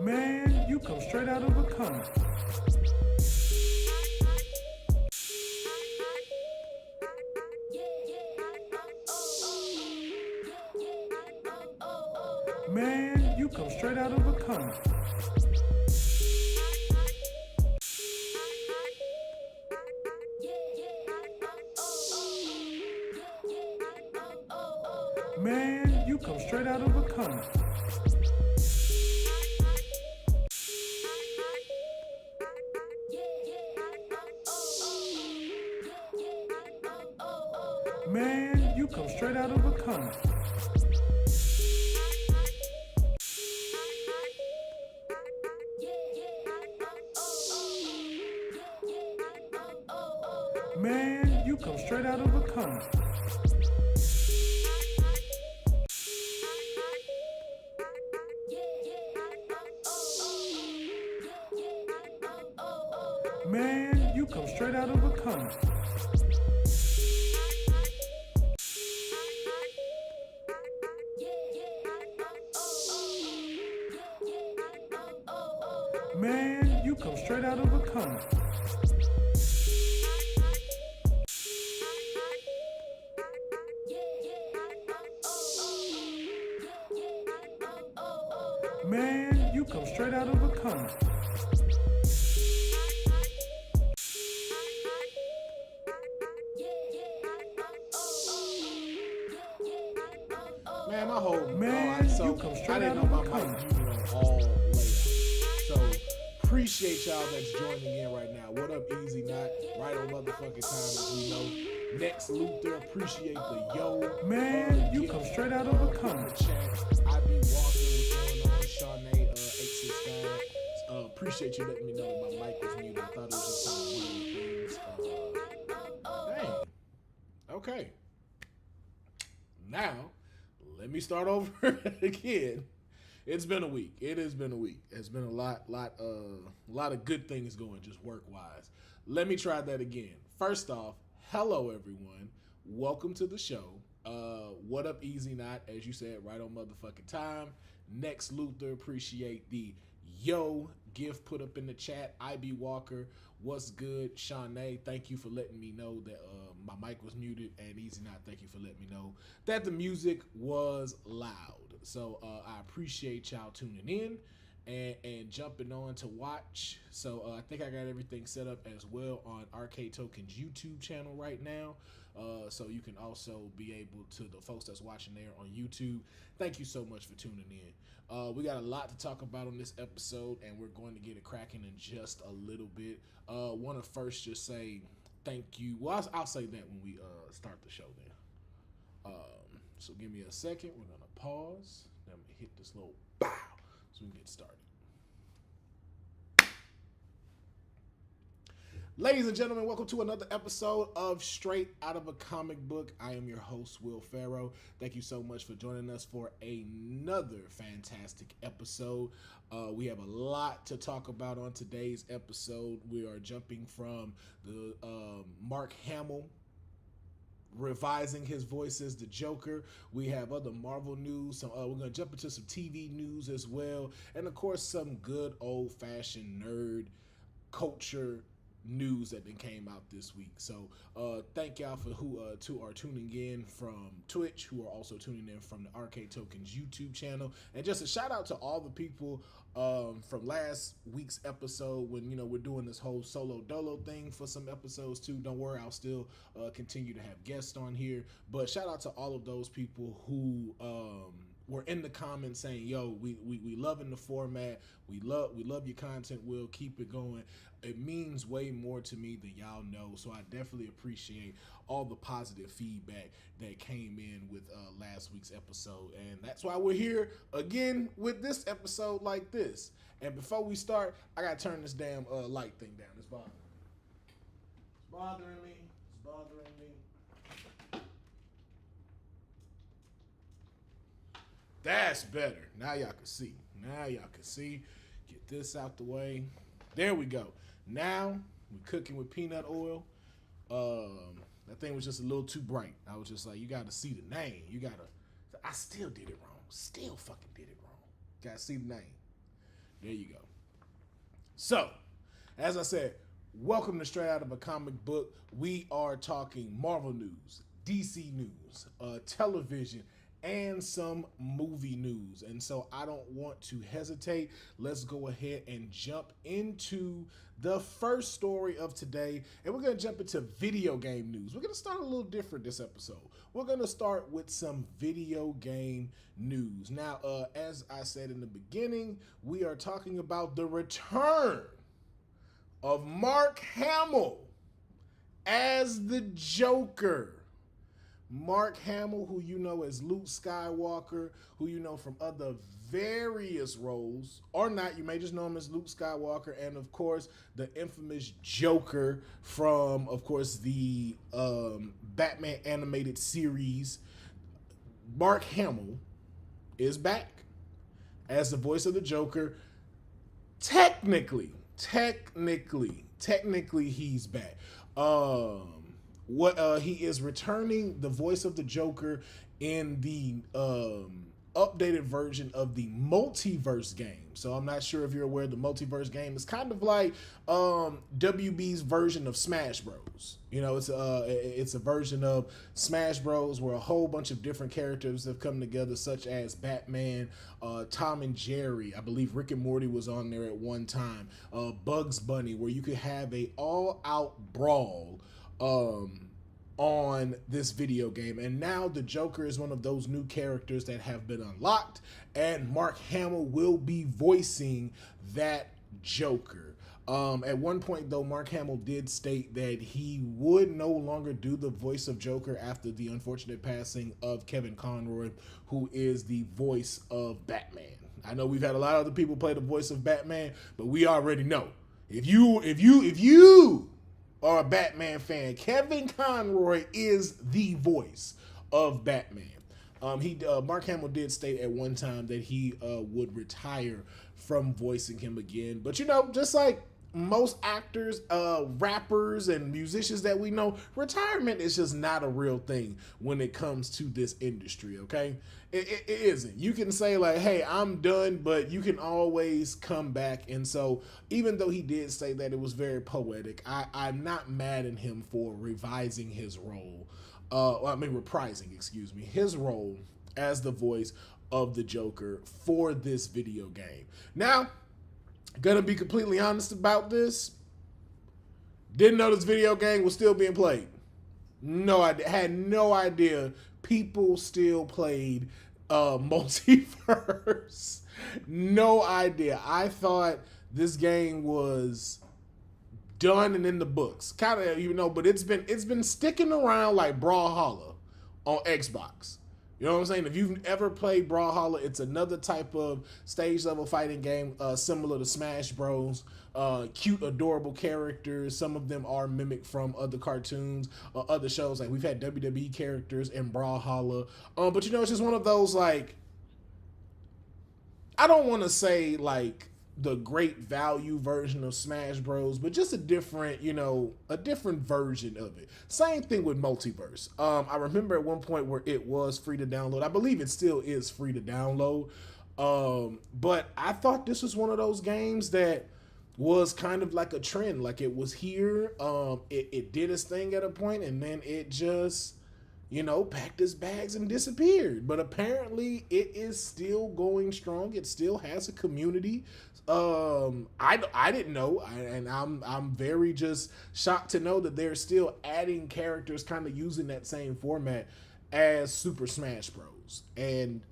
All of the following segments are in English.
Man, you come straight out of a comic. Man, you come straight out of a comic. Man, you come straight out of a comic. Man, you come straight out of a comic. Man, you come straight out of a comic. Man, you come straight out of a comic. Man, you come straight out of a comic. Man, you come straight out of a comic. Man, my whole Man, so you come straight I didn't out know of my a mic comic. muted on all layouts. So appreciate y'all that's joining in right now. What up, Easy Knot? Right on motherfucking time as we know. Next Luther, appreciate the yo. Man, you gift, come straight out of a comic. Chat. I be walking. What's going on? Shawnee 865. Appreciate you letting me know that my mic was muted. I thought it was just some weird things. Dang. Okay. Now, let me start over again. It's been a week. It has been a week. It's been a lot of good things going, just work-wise. Let me try that again. First off, hello everyone. Welcome to the show. What up, Easy Knot? As you said, right on motherfucking time. Next Luther, appreciate the yo gift put up in the chat. IB Walker, what's good? Shawnee, thank you for letting me know that my mic was muted. And Easy Knot, thank you for letting me know that the music was loud. So I appreciate y'all tuning in and jumping on to watch. So I think I got everything set up as well on Arcade Token's YouTube channel right now. So you can also be able to, the folks that's watching there on YouTube, thank you so much for tuning in. We got a lot to talk about on this episode, and we're going to get it cracking in just a little bit. Want to first just say thank you. Well, I'll say that when we start the show then. So give me a second. We're going to pause. Then I'm going to hit this little bow so we can get started. Ladies and gentlemen, welcome to another episode of Straight Out of a Comic Book. I am your host, Will Pharaoh. Thank you so much for joining us for another fantastic episode. We have a lot to talk about on today's episode. We are jumping from the Mark Hamill revising his voice as the Joker. We have other Marvel news. We're going to jump into some TV news as well. And of course, some good old-fashioned nerd culture news that then came out this week. So thank y'all for who are tuning in from Twitch, who are also tuning in from the Arcade Tokens YouTube channel. And just a shout out to all the people from last week's episode when, you know, we're doing this whole solo dolo thing for some episodes too. Don't worry, I'll still continue to have guests on here. But shout out to all of those people who were in the comments saying, yo, we loving the format. We love your content, Will. Keep it going. It means way more to me than y'all know. So I definitely appreciate all the positive feedback that came in with last week's episode. And that's why we're here again with this episode like this. And before we start, I got to turn this damn light thing down. It's bothering me. It's bothering me. That's better. Now y'all can see. Get this out the way. There we go. Now we're cooking with peanut oil. That thing was just a little too bright. I was just like, you got to see the name. I still did it wrong. Still fucking did it wrong. Got to see the name. There you go. So, as I said, welcome to Straight Out of a Comic Book. We are talking Marvel news, DC news, television, and some movie news. And so I don't want to hesitate. Let's go ahead and jump into the first story of today. And we're going to jump into video game news. We're going to start a little different this episode. We're going to start with some video game news. Now, as I said in the beginning, we are talking about the return of Mark Hamill as the Joker. Mark Hamill, who you know as Luke Skywalker, who you know from other various roles, or not, you may just know him as Luke Skywalker, and of course, the infamous Joker from, of course, the Batman animated series. Mark Hamill is back as the voice of the Joker. Technically, he's back. He is returning the voice of the Joker in the updated version of the multiverse game. So I'm not sure if you're aware, the multiverse game is kind of like WB's version of Smash Bros. You know, it's a version of Smash Bros. Where a whole bunch of different characters have come together, such as Batman, Tom and Jerry. I believe Rick and Morty was on there at one time. Bugs Bunny, where you could have a all-out brawl on this video game. And now the Joker is one of those new characters that have been unlocked, and Mark Hamill will be voicing that Joker. At one point, though, Mark Hamill did state that he would no longer do the voice of Joker after the unfortunate passing of Kevin Conroy, who is the voice of Batman. I know we've had a lot of other people play the voice of Batman, but we already know if you are a Batman fan, Kevin Conroy is the voice of Batman. Mark Hamill did state at one time that he would retire from voicing him again. But you know, just like most actors, rappers, and musicians that we know, retirement is just not a real thing when it comes to this industry, okay? It isn't. You can say like, hey, I'm done, but you can always come back. And so even though he did say that, it was very poetic, I'm not mad at him for reprising his role, his role as the voice of the Joker for this video game. Now, gonna be completely honest about this. Didn't know this video game was still being played. No idea. Had no idea people still played Multiverse. No idea. I thought this game was done and in the books. Kind of, you know, but it's been sticking around like Brawlhalla on Xbox. You know what I'm saying? If you've ever played Brawlhalla, it's another type of stage level fighting game similar to Smash Bros. Cute, adorable characters. Some of them are mimicked from other cartoons or other shows. Like we've had WWE characters in Brawlhalla. But you know, it's just one of those, like, I don't want to say like the great value version of Smash Bros, but just a different version of it. Same thing with Multiverse. I remember at one point where it was free to download. I believe it still is free to download. But I thought this was one of those games that was kind of like a trend. Like it was here. It did its thing at a point, and then it just, packed its bags and disappeared. But apparently it is still going strong. It still has a community. I didn't know, and I'm very just shocked to know that they're still adding characters, kind of using that same format as Super Smash Bros. And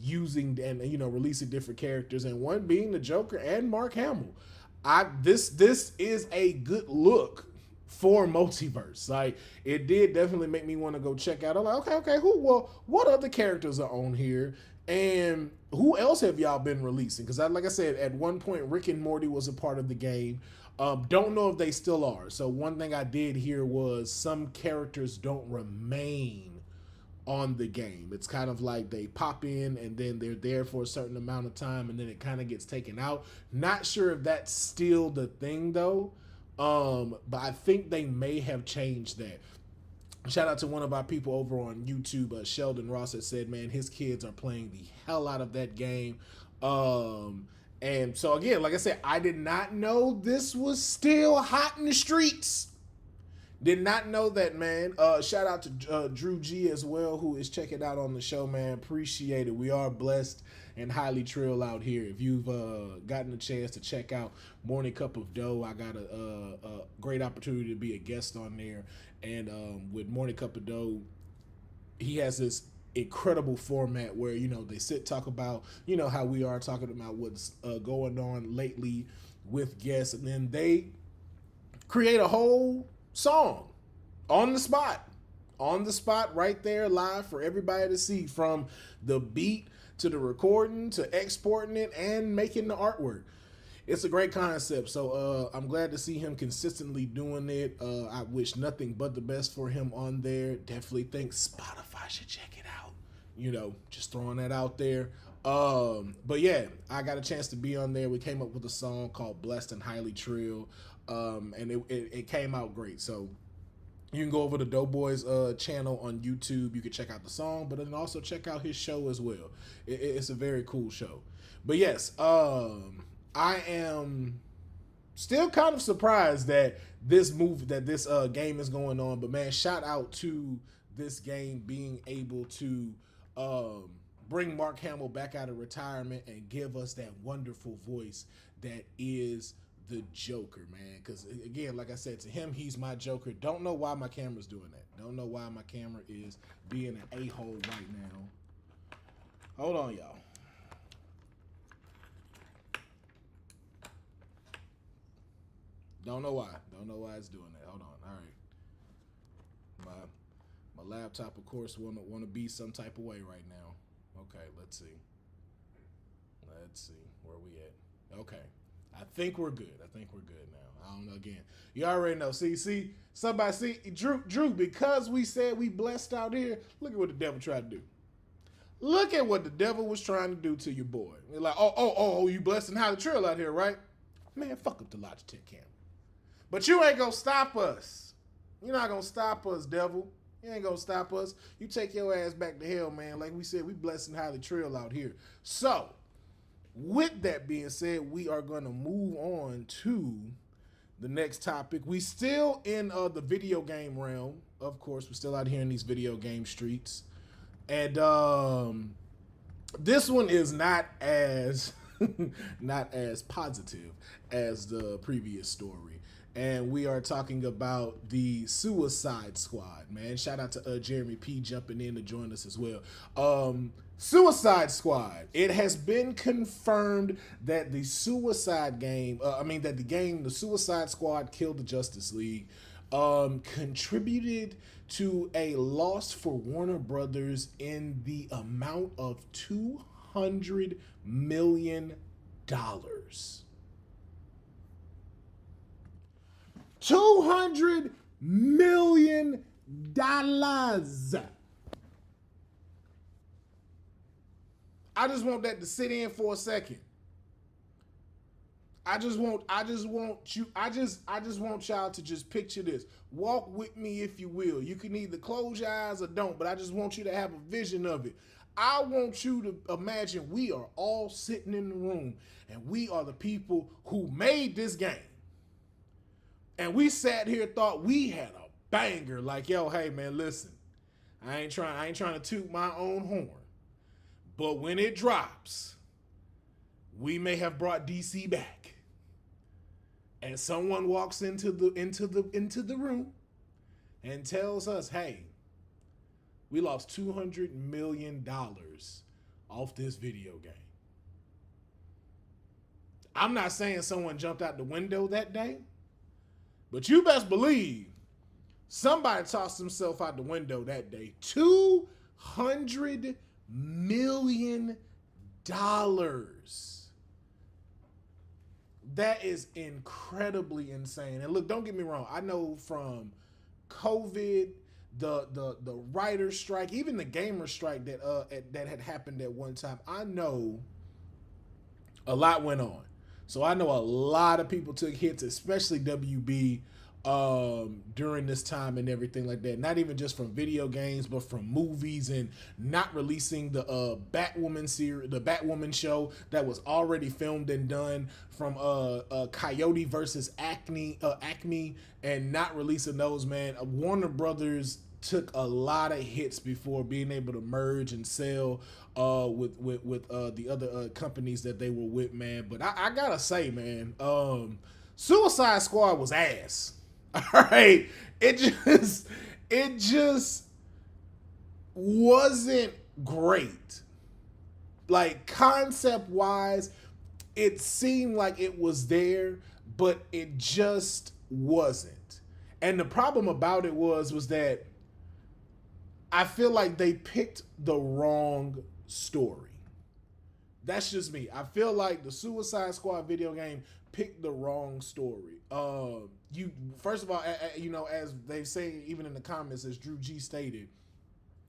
using and releasing different characters, and one being the Joker and Mark Hamill. This is a good look for Multiverse. Like, it did definitely make me want to go check out. I'm like, okay, what other characters are on here? And who else have y'all been releasing? Because like I said, at one point, Rick and Morty was a part of the game. Don't know if they still are. So one thing I did hear was some characters don't remain on the game. It's kind of like they pop in and then they're there for a certain amount of time and then it kind of gets taken out. Not sure if that's still the thing though. But I think they may have changed that. Shout out to one of our people over on YouTube, Sheldon Ross, that said, man, his kids are playing the hell out of that game. And so again, like I said, I did not know this was still hot in the streets. Did not know that, man. Shout out to Drew G as well, who is checking out on the show, man. Appreciate it. We are blessed and highly trill out here. If you've gotten a chance to check out Morning Cup of Dough, I got a great opportunity to be a guest on there. And with Morning Cup of Dough, he has this incredible format where, you know, they sit, talk about, you know, how we are talking about what's going on lately with guests, and then they create a whole song on the spot right there live for everybody to see, from the beat to the recording to exporting it and making the artwork. It's a great concept. So I'm glad to see him consistently doing it. I wish nothing but the best for him on there. Definitely think Spotify should check it out. You know, just throwing that out there. But yeah, I got a chance to be on there. We came up with a song called Blessed and Highly Trill. And it came out great. So you can go over to Doughboy's channel on YouTube. You can check out the song, but then also check out his show as well. It's a very cool show. But yes, I am still kind of surprised that this game is going on. But man, shout out to this game being able to bring Mark Hamill back out of retirement and give us that wonderful voice that is the Joker, man. Because again, like I said, to him, he's my Joker. Don't know why my camera's doing that. Don't know why my camera is being an a-hole right now. Hold on, y'all. Don't know why. Don't know why it's doing that. Hold on. All right. My laptop, of course, wanna be some type of way right now. Okay, let's see. Where we at? Okay. I think we're good now. I don't know. Again, you already know. See, somebody see Drew. Because we said we blessed out here. Look at what the devil tried to do. Look at what the devil was trying to do to your boy. They're like, oh, you blessed and highly trill out here, right? Man, fuck up the Logitech camera. But you ain't gonna stop us. You're not gonna stop us, devil. You ain't gonna stop us. You take your ass back to hell, man. Like we said, we blessed and highly trill out here. So, with that being said, we are going to move on to the next topic. We still in the video game realm. Of course, we're still out here in these video game streets. And this one is not as not as positive as the previous story. And we are talking about the Suicide Squad, man. Shout out to Jeremy P jumping in to join us as well. Suicide Squad. It has been confirmed that the Suicide game, the Suicide Squad Killed the Justice League, contributed to a loss for Warner Brothers in the amount of $200 million. $200 million. I just want that to sit in for a second. I just want y'all to just picture this. Walk with me if you will. You can either close your eyes or don't, but I just want you to have a vision of it. I want you to imagine we are all sitting in the room and we are the people who made this game. And we sat here, thought we had a banger. Like, yo, hey man, listen, I ain't trying to toot my own horn, but when it drops, we may have brought DC back. And someone walks into the room and tells us, hey, we lost $200 million off this video game. I'm not saying someone jumped out the window that day, but you best believe somebody tossed himself out the window that day. $200 million. That is incredibly insane. And look, don't get me wrong. I know from COVID, the writer's strike, even the gamer strike that had happened at one time, I know a lot went on. So I know a lot of people took hits, especially WB. during this time and everything like that. Not even just from video games, but from movies, and not releasing the Batwoman series, the Batwoman show that was already filmed and done from Coyote versus Acme, and not releasing those, man. Warner Brothers took a lot of hits before being able to merge and sell with the other companies that they were with, man. But I gotta say, man, Suicide Squad was ass. All right, it just wasn't great. Like, concept wise, it seemed like it was there, but it just wasn't. And the problem about it was that I feel like they picked the wrong story. That's just me. I feel like the Suicide Squad video game picked the wrong story. You first of all, you know, as they say even in the comments, as Drew G stated,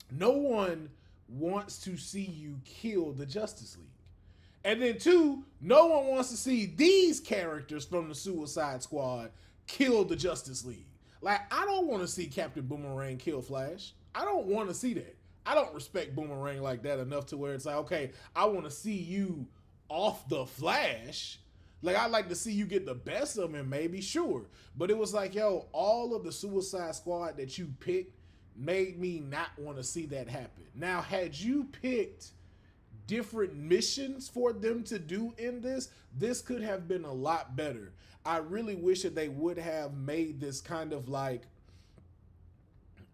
no one wants to see you kill the Justice League. And then two, no one wants to see these characters from the Suicide Squad kill the Justice League. Like, I don't want to see Captain Boomerang kill Flash. I don't want to see that. I don't respect Boomerang like that enough to where it's like, okay, I want to see you off the Flash. Like, I'd like to see you get the best of him, maybe, sure. But it was like, yo, all of the Suicide Squad that you picked made me not want to see that happen. Now, had you picked different missions for them to do in this could have been a lot better. I really wish that they would have made this kind of like,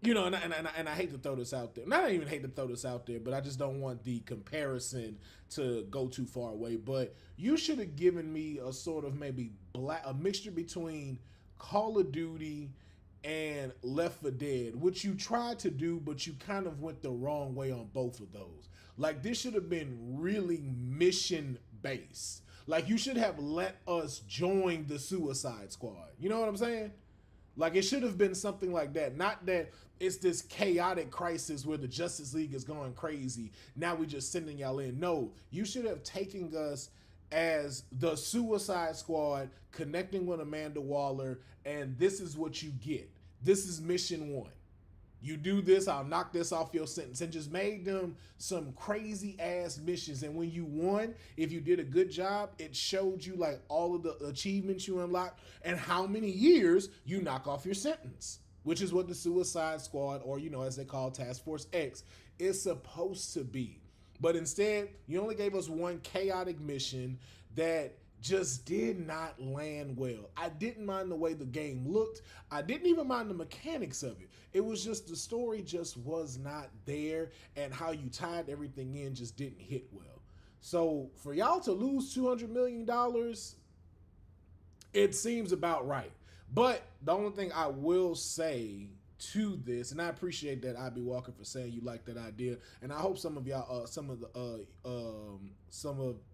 you know, and I hate to throw this out there. Not even hate to throw this out there, but I just don't want the comparison to go too far away. But you should have given me a sort of maybe a mixture between Call of Duty and Left 4 Dead, which you tried to do, but you kind of went the wrong way on both of those. Like, this should have been really mission based. Like, you should have let us join the Suicide Squad. You know what I'm saying? Like, it should have been something like that. Not that it's this chaotic crisis where the Justice League is going crazy. Now we just sending y'all in. No, you should have taken us as the Suicide Squad, connecting with Amanda Waller, and this is what you get. This is mission 1. You do this, I'll knock this off your sentence. And just made them some crazy ass missions. And when you won, if you did a good job, it showed you like all of the achievements you unlocked and how many years you knock off your sentence, which is what the Suicide Squad, or, you know, as they call Task Force X, is supposed to be. But instead, you only gave us one chaotic mission that just did not land well. I didn't mind the way the game looked. I didn't even mind the mechanics of it. It was just the story just was not there, and how you tied everything in just didn't hit well. So for y'all to lose $200 million, it seems about right. But the only thing I will say to this, and I appreciate that I be Walker for saying you like that idea, and I hope some of y'all, some of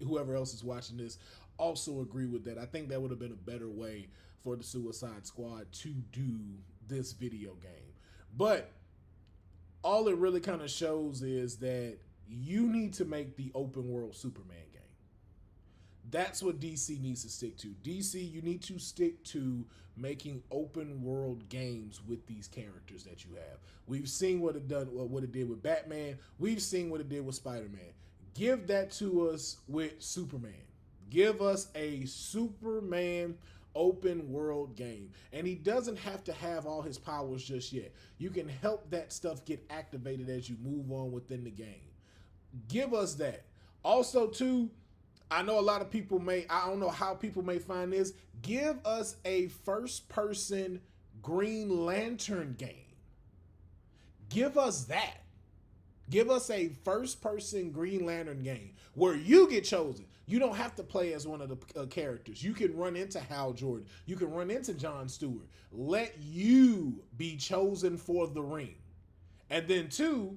whoever else is watching this also agree with that. I think that would have been a better way for the Suicide Squad to do this video game. But all it really kind of shows is that you need to make the open world Superman game. That's what DC needs to stick to. DC, you need to stick to making open world games with these characters that you have. We've seen what it did with Batman. We've seen what it did with Spider-Man. Give that to us with Superman. Give us a Superman open world game. And he doesn't have to have all his powers just yet. You can help that stuff get activated as you move on within the game. Give us that. Also, too, I know a lot of people I don't know how people may find this. Give us a first-person Green Lantern game. Give us that. Give us a first-person Green Lantern game where you get chosen. You don't have to play as one of the characters. You can run into Hal Jordan. You can run into Jon Stewart. Let you be chosen for the ring. And then 2,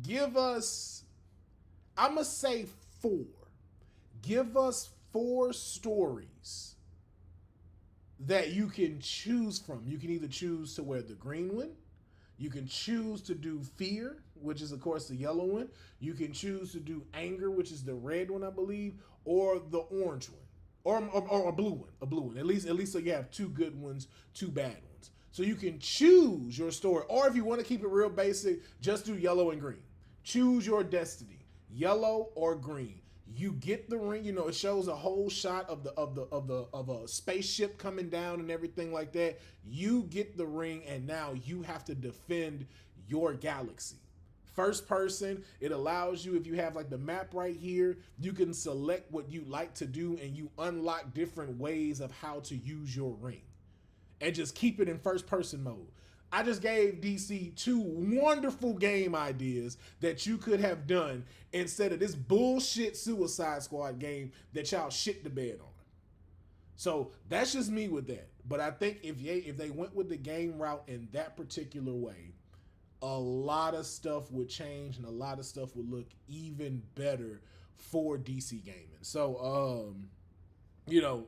give us, I'm going to say 4. Give us 4 stories that you can choose from. You can either choose to wear the green one. You can choose to do fear, which is, of course, the yellow one. You can choose to do anger, which is the red one, I believe, or the orange one. or a blue one. At least so you have 2 good ones, 2 bad ones. So you can choose your story, or if you want to keep it real basic, just do yellow and green. Choose your destiny, yellow or green. You get the ring. It shows a whole shot of a spaceship coming down and everything like that. You get the ring, and now you have to defend your galaxy. First person, it allows you, if you have like the map right here, you can select what you like to do, and you unlock different ways of how to use your ring, and just keep it in first person mode. I just gave DC 2 wonderful game ideas that you could have done instead of this bullshit Suicide Squad game that y'all shit the bed on. So that's just me with that. But I think if they went with the game route in that particular way, a lot of stuff would change and a lot of stuff would look even better for DC gaming. So,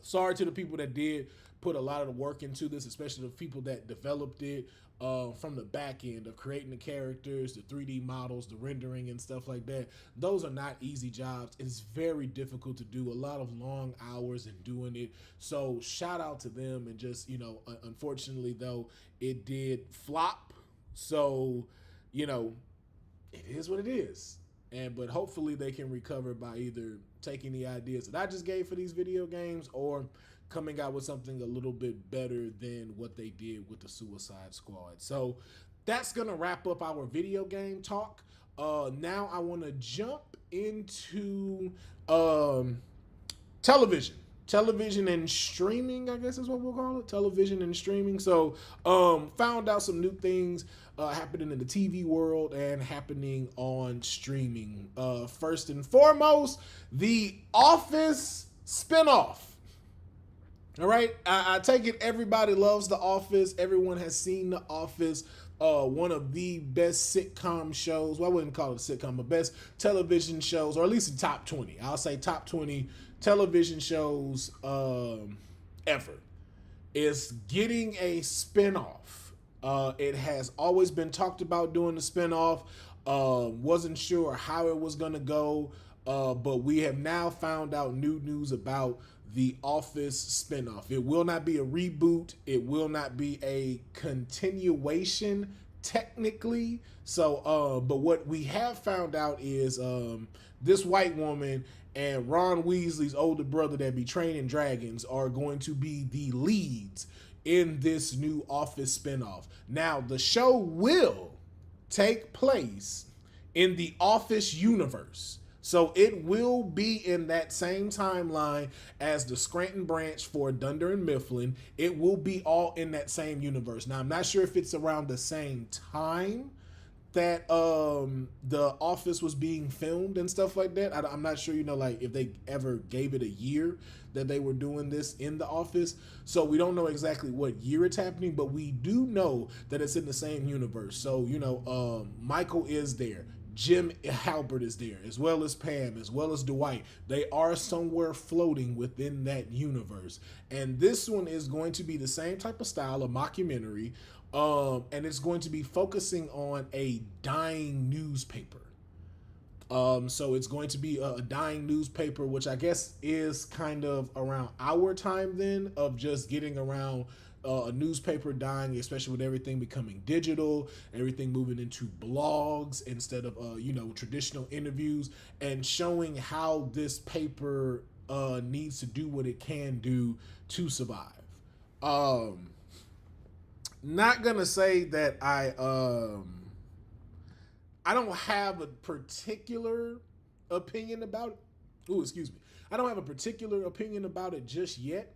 sorry to the people that did put a lot of the work into this, especially the people that developed it from the back end of creating the characters, the 3D models, the rendering and stuff like that. Those are not easy jobs. It's very difficult to do, a lot of long hours in doing it. So shout out to them, and just, unfortunately though, it did flop. So, it is what it is. But hopefully they can recover by either taking the ideas that I just gave for these video games or coming out with something a little bit better than what they did with the Suicide Squad. So that's going to wrap up our video game talk. Now I want to jump into television. Television and streaming, I guess is what we'll call it. Television and streaming. So found out some new things happening in the TV world and happening on streaming. First and foremost, The Office spinoff. All right, I take it everybody loves The Office. Everyone has seen The Office. One of the best sitcom shows. Well, I wouldn't call it a sitcom, but best television shows, or at least the top 20. I'll say top 20 television shows ever. Is getting a spinoff. It has always been talked about doing the spinoff. Wasn't sure how it was going to go, but we have now found out new news about The Office spinoff. It will not be a reboot. It will not be a continuation, technically. So, but what we have found out is this white woman and Ron Weasley's older brother that be training dragons are going to be the leads in this new Office spinoff. Now, the show will take place in the Office universe. So it will be in that same timeline as the Scranton branch for Dunder and Mifflin. It will be all in that same universe. Now, I'm not sure if it's around the same time that the Office was being filmed and stuff like that. I'm not sure, like if they ever gave it a year that they were doing this in the Office. So we don't know exactly what year it's happening, but we do know that it's in the same universe. So, Michael is there. Jim Halpert is there, as well as Pam, as well as Dwight. They are somewhere floating within that universe. And this one is going to be the same type of style, a mockumentary, and it's going to be focusing on a dying newspaper. So it's going to be a dying newspaper, which I guess is kind of around our time then, of just getting around a newspaper dying, especially with everything becoming digital, everything moving into blogs instead of traditional interviews, and showing how this paper needs to do what it can do to survive. Not gonna say that I don't have a particular opinion about it. Ooh, excuse me. I don't have a particular opinion about it just yet.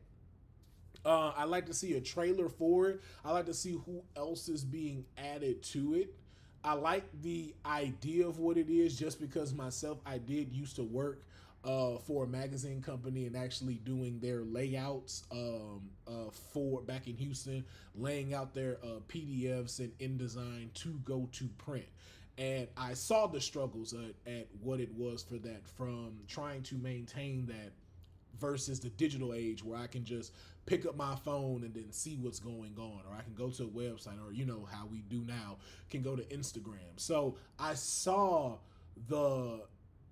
I like to see a trailer for it. I like to see who else is being added to it. I like the idea of what it is, just because myself, I did used to work for a magazine company and actually doing their layouts for back in Houston, laying out their PDFs and InDesign to go to print. And I saw the struggles at what it was for that, from trying to maintain that versus the digital age where I can just pick up my phone and then see what's going on, or I can go to a website, or how we do now, can go to Instagram. So I saw the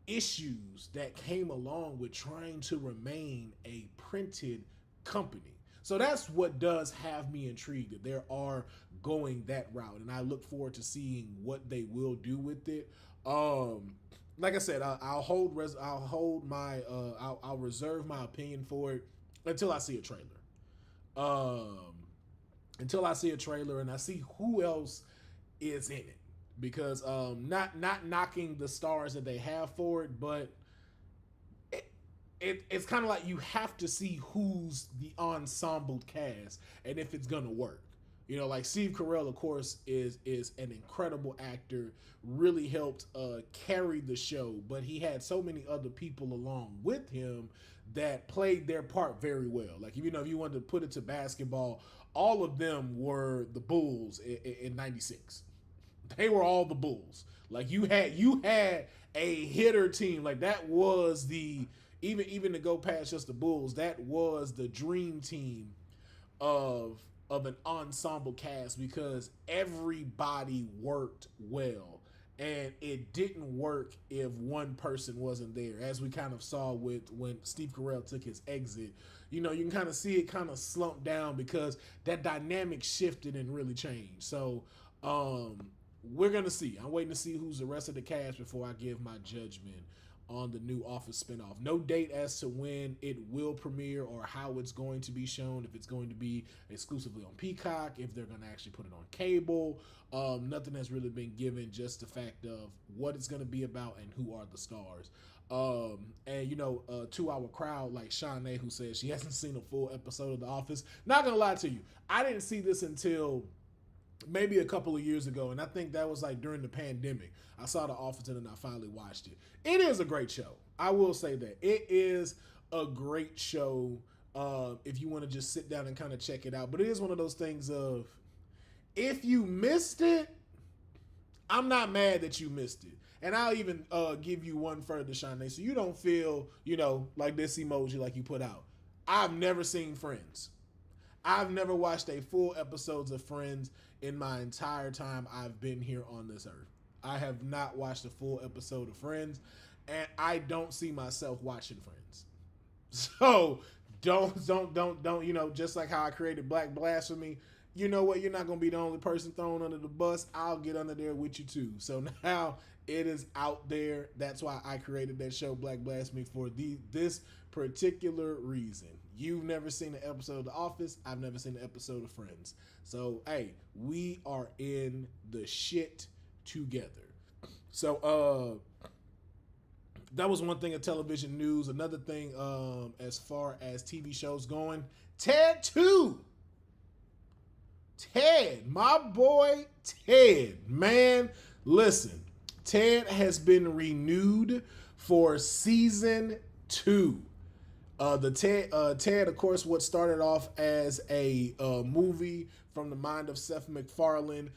issues that came along with trying to remain a printed company. So that's what does have me intrigued, that they are going that route, and I look forward to seeing what they will do with it. Like I said, I'll reserve my opinion for it until I see a trailer. Um, until I see a trailer and I see who else is in it, because not knocking the stars that they have for it, but it's kind of like you have to see who's the ensemble cast and if it's gonna work. You know, like Steve Carell, of course, is an incredible actor. Really helped carry the show, but he had so many other people along with him that played their part very well. Like, you know, if you wanted to put it to basketball, all of them were the Bulls in '96. They were all the Bulls. Like, you had a hitter team. Like, that was the even to go past just the Bulls, that was the dream team of an ensemble cast, because everybody worked well. And it didn't work if one person wasn't there, as we kind of saw with when Steve Carell took his exit. You know, you can kind of see it kind of slump down because that dynamic shifted and really changed. So we're gonna see. I'm waiting to see who's the rest of the cast before I give my judgment on the new Office spinoff. No date as to when it will premiere or how it's going to be shown, if it's going to be exclusively on Peacock, if they're going to actually put it on cable. Nothing has really been given, just the fact of what it's going to be about and who are the stars. And, you know, to our crowd, like Shawnee, who says she hasn't seen a full episode of The Office. Not going to lie to you, I didn't see this until maybe a couple of years ago, and I think that was like during the pandemic. I saw The Office and then I finally watched it. It is a great show. I will say that. It is a great show if you want to just sit down and kind of check it out. But it is one of those things of, if you missed it, I'm not mad that you missed it. And I'll even give you one further, Shawnee, so you don't feel, you know, like this emoji like you put out. I've never seen Friends. I've never watched a full episodes of Friends in my entire time I've been here on this earth. I have not watched a full episode of Friends, and I don't see myself watching Friends. So don't, you know, just like how I created Black Blasphemy, you know what, you're not going to be the only person thrown under the bus. I'll get under there with you too. So now it is out there. That's why I created that show, Black Blasphemy, for this particular reason. You've never seen an episode of The Office. I've never seen an episode of Friends. So, hey, we are in the shit together. So, that was one thing of television news. Another thing, as far as TV shows going, Ted 2. Ted, my boy Ted, man, listen, Ted has been renewed for season 2. Ted, of course, what started off as a movie from the mind of Seth MacFarlane,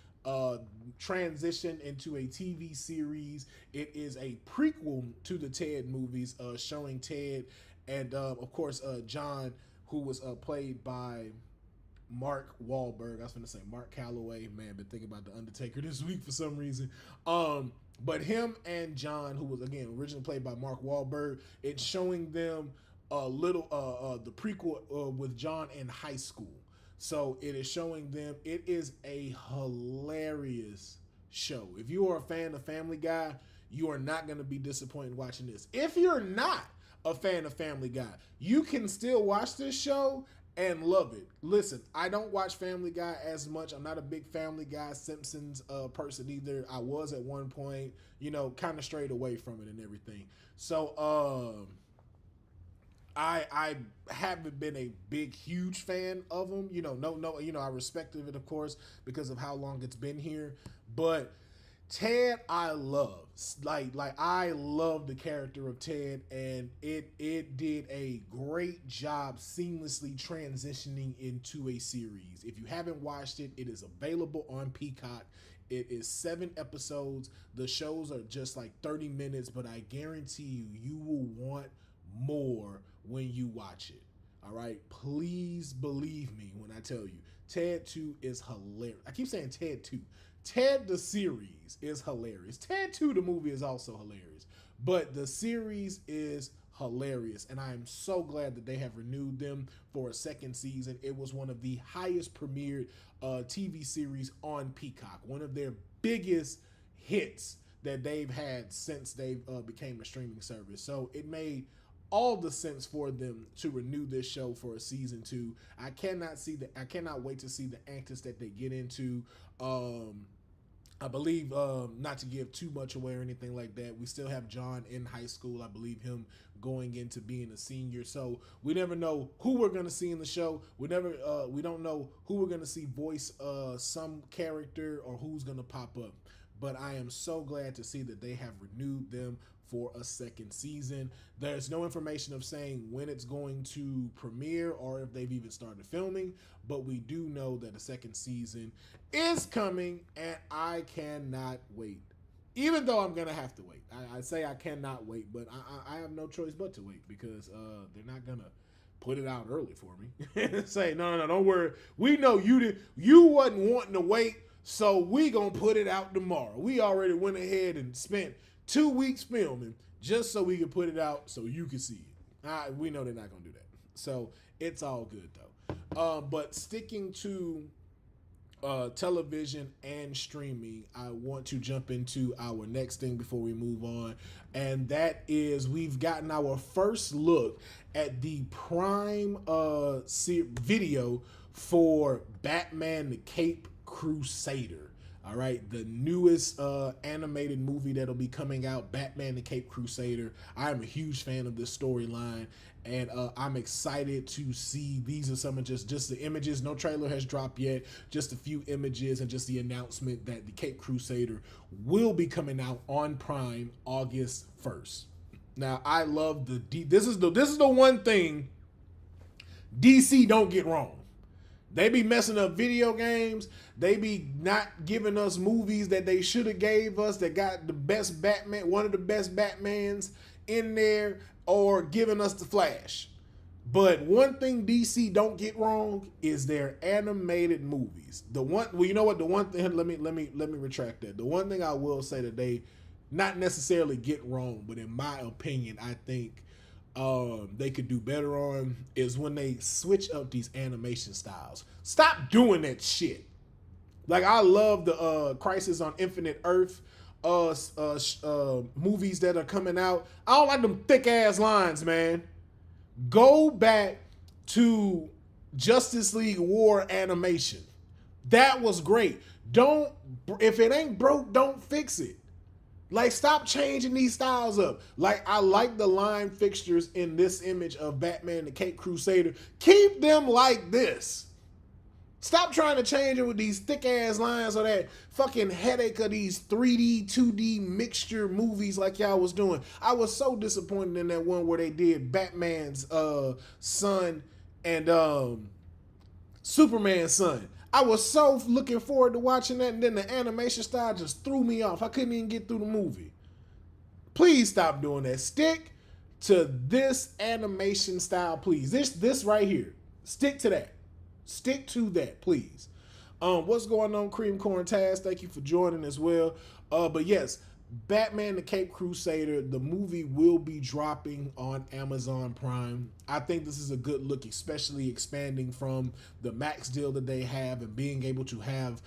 transitioned into a TV series. It is a prequel to the Ted movies, showing Ted and, of course, John, who was played by Mark Wahlberg. I was going to say Mark Calloway. Man, been thinking about The Undertaker this week for some reason. But him and John, who was, again, originally played by Mark Wahlberg, it's showing them the prequel with John in high school. So it is showing them. It is a hilarious show. If you are a fan of Family Guy, you are not going to be disappointed watching this. If you're not a fan of Family Guy, you can still watch this show and love it. Listen, I don't watch Family Guy as much. I'm not a big Family Guy, Simpsons person either. I was at one point, you know, kind of strayed away from it and everything. So, I haven't been a big, huge fan of them. You know, you know, I respected it, of course, because of how long it's been here. But Ted, I love. Like I love the character of Ted, and it did a great job seamlessly transitioning into a series. If you haven't watched it, it is available on Peacock. It is 7 episodes. The shows are just like 30 minutes, but I guarantee you will want more when you watch it. All right, please believe me when I tell you, Ted 2 is hilarious. I keep saying Ted 2. Ted the series is hilarious. Ted 2 the movie is also hilarious. But the series is hilarious, and I am so glad that they have renewed them for a second season. It was one of the highest premiered TV series on Peacock, one of their biggest hits that they've had since they became a streaming service. So it made all the sense for them to renew this show for a season 2. I cannot wait to see the antics that they get into. I believe, not to give too much away or anything like that, we still have John in high school. I believe him going into being a senior. So we never know who we're going to see in the show. We don't know who we're going to see voice some character or who's going to pop up. But I am so glad to see that they have renewed them for a second season. There's no information of saying when it's going to premiere or if they've even started filming, but we do know that a second season is coming, and I cannot wait. Even though I'm gonna have to wait. I say I cannot wait, but I have no choice but to wait, because they're not gonna put it out early for me. Say, no, don't worry. We know you wasn't wanting to wait, so we gonna put it out tomorrow. We already went ahead and spent 2 weeks filming just so we can put it out so you can see it. We know they're not going to do that. So it's all good, though. But sticking to television and streaming, I want to jump into our next thing before we move on. And that is, we've gotten our first look at the Prime video for Batman the Cape Crusader. All right, the newest animated movie that'll be coming out, Batman the Cape Crusader. I am a huge fan of this storyline, and I'm excited to see. These are some of just the images. No trailer has dropped yet, just a few images and just the announcement that the Cape Crusader will be coming out on Prime August 1st. Now, I love this is the one thing DC don't get wrong. They be messing up video games. They be not giving us movies that they should have gave us that got the best Batman, one of the best Batmans in there, or giving us the Flash. But one thing DC don't get wrong is their animated movies. You know what? The one thing, let me retract that. The one thing I will say that they not necessarily get wrong, but in my opinion, I think they could do better on is when they switch up these animation styles. Stop doing that shit. Like, I love the Crisis on Infinite Earth movies that are coming out. I don't like them thick ass lines, man. Go back to Justice League War animation. That was great. If it ain't broke, don't fix it. Like, stop changing these styles up. Like, I like the line fixtures in this image of Batman the Cape Crusader. Keep them like this. Stop trying to change it with these thick-ass lines or that fucking headache of these 3D, 2D mixture movies like y'all was doing. I was so disappointed in that one where they did Batman's son and Superman's son. I was so looking forward to watching that, and then the animation style just threw me off. I couldn't even get through the movie. Please stop doing that. Stick to this animation style, please. This right here. Stick to that. Stick to that, please. What's going on, Cream Corn Taz? Thank you for joining as well. But yes, Batman the Cape Crusader, the movie will be dropping on Amazon Prime. I think this is a good look, especially expanding from the Max deal that they have and being able to have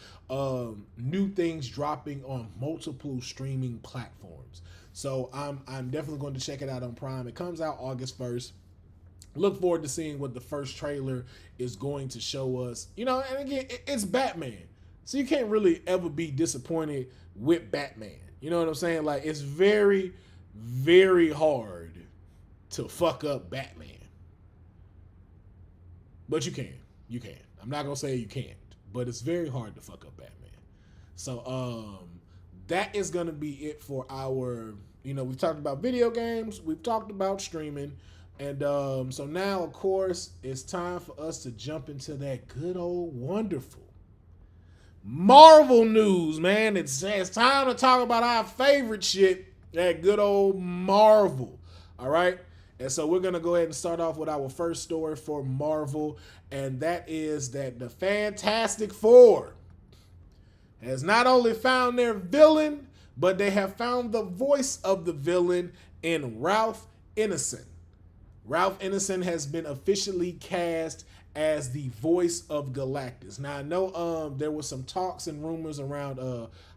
new things dropping on multiple streaming platforms. So I'm definitely going to check it out on Prime. It comes out August 1st. Look forward to seeing what the first trailer is going to show us. You know, and again, it's Batman. So you can't really ever be disappointed with Batman. You know what I'm saying? Like, it's very, very hard to fuck up Batman. But you can. You can. I'm not going to say you can't. But it's very hard to fuck up Batman. So, that is going to be it for our, we've talked about video games. We've talked about streaming. And so now, of course, it's time for us to jump into that good old wonderful Marvel news, man. It's time to talk about our favorite shit, that good old Marvel. All right? And so we're going to go ahead and start off with our first story for Marvel, and that is that the Fantastic Four has not only found their villain, but they have found the voice of the villain in Ralph Ineson. Ralph Ineson has been officially cast as the voice of Galactus. Now I know there was some talks and rumors around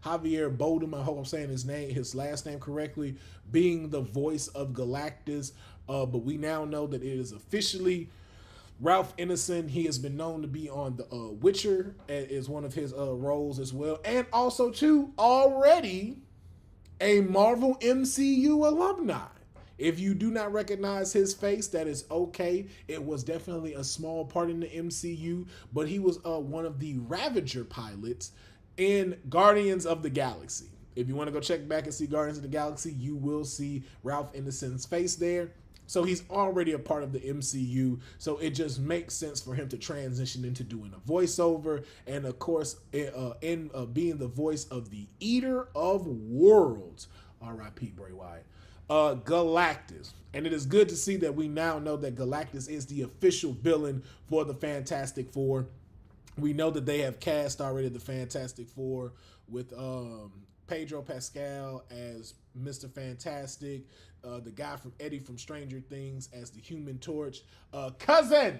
Javier Bardem, I hope I'm saying his last name correctly, being the voice of Galactus. But we now know that it is officially Ralph Ineson. He has been known to be on The Witcher as one of his roles as well, and also too already a Marvel MCU alumni. If you do not recognize his face, that is okay. It was definitely a small part in the MCU, but he was one of the Ravager pilots in Guardians of the Galaxy. If you want to go check back and see Guardians of the Galaxy, you will see Ralph Ineson's face there. So he's already a part of the MCU, so it just makes sense for him to transition into doing a voiceover, and of course, in being the voice of the Eater of Worlds, R.I.P. Bray Wyatt, Galactus. And it is good to see that we now know that Galactus is the official villain for the Fantastic Four. We know that they have cast already the Fantastic Four with Pedro Pascal as Mr. Fantastic, the guy from Eddie from Stranger Things as the Human Torch, cousin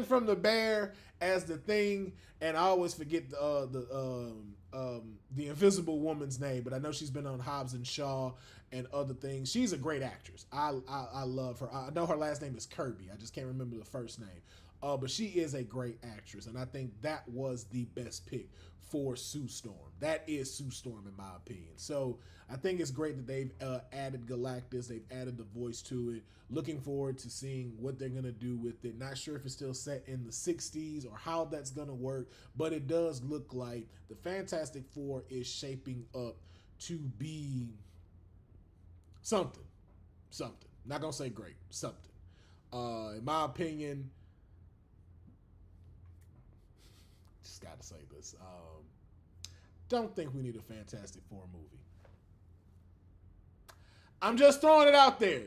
from the Bear as the Thing, and I always forget the Invisible Woman's name, but I know she's been on Hobbs and Shaw and other things. She's a great actress. I love her. I know her last name is Kirby. I just can't remember the first name. But she is a great actress, and I think that was the best pick for Sue Storm. That is Sue Storm in my opinion. So I think it's great that they've added Galactus. They've added the voice to it. Looking forward to seeing what they're going to do with it. Not sure if it's still set in the 60s or how that's going to work, but it does look like the Fantastic Four is shaping up to be something. Not going to say great. Something. In my opinion, just got to say this. Don't think we need a Fantastic Four movie. I'm just throwing it out there.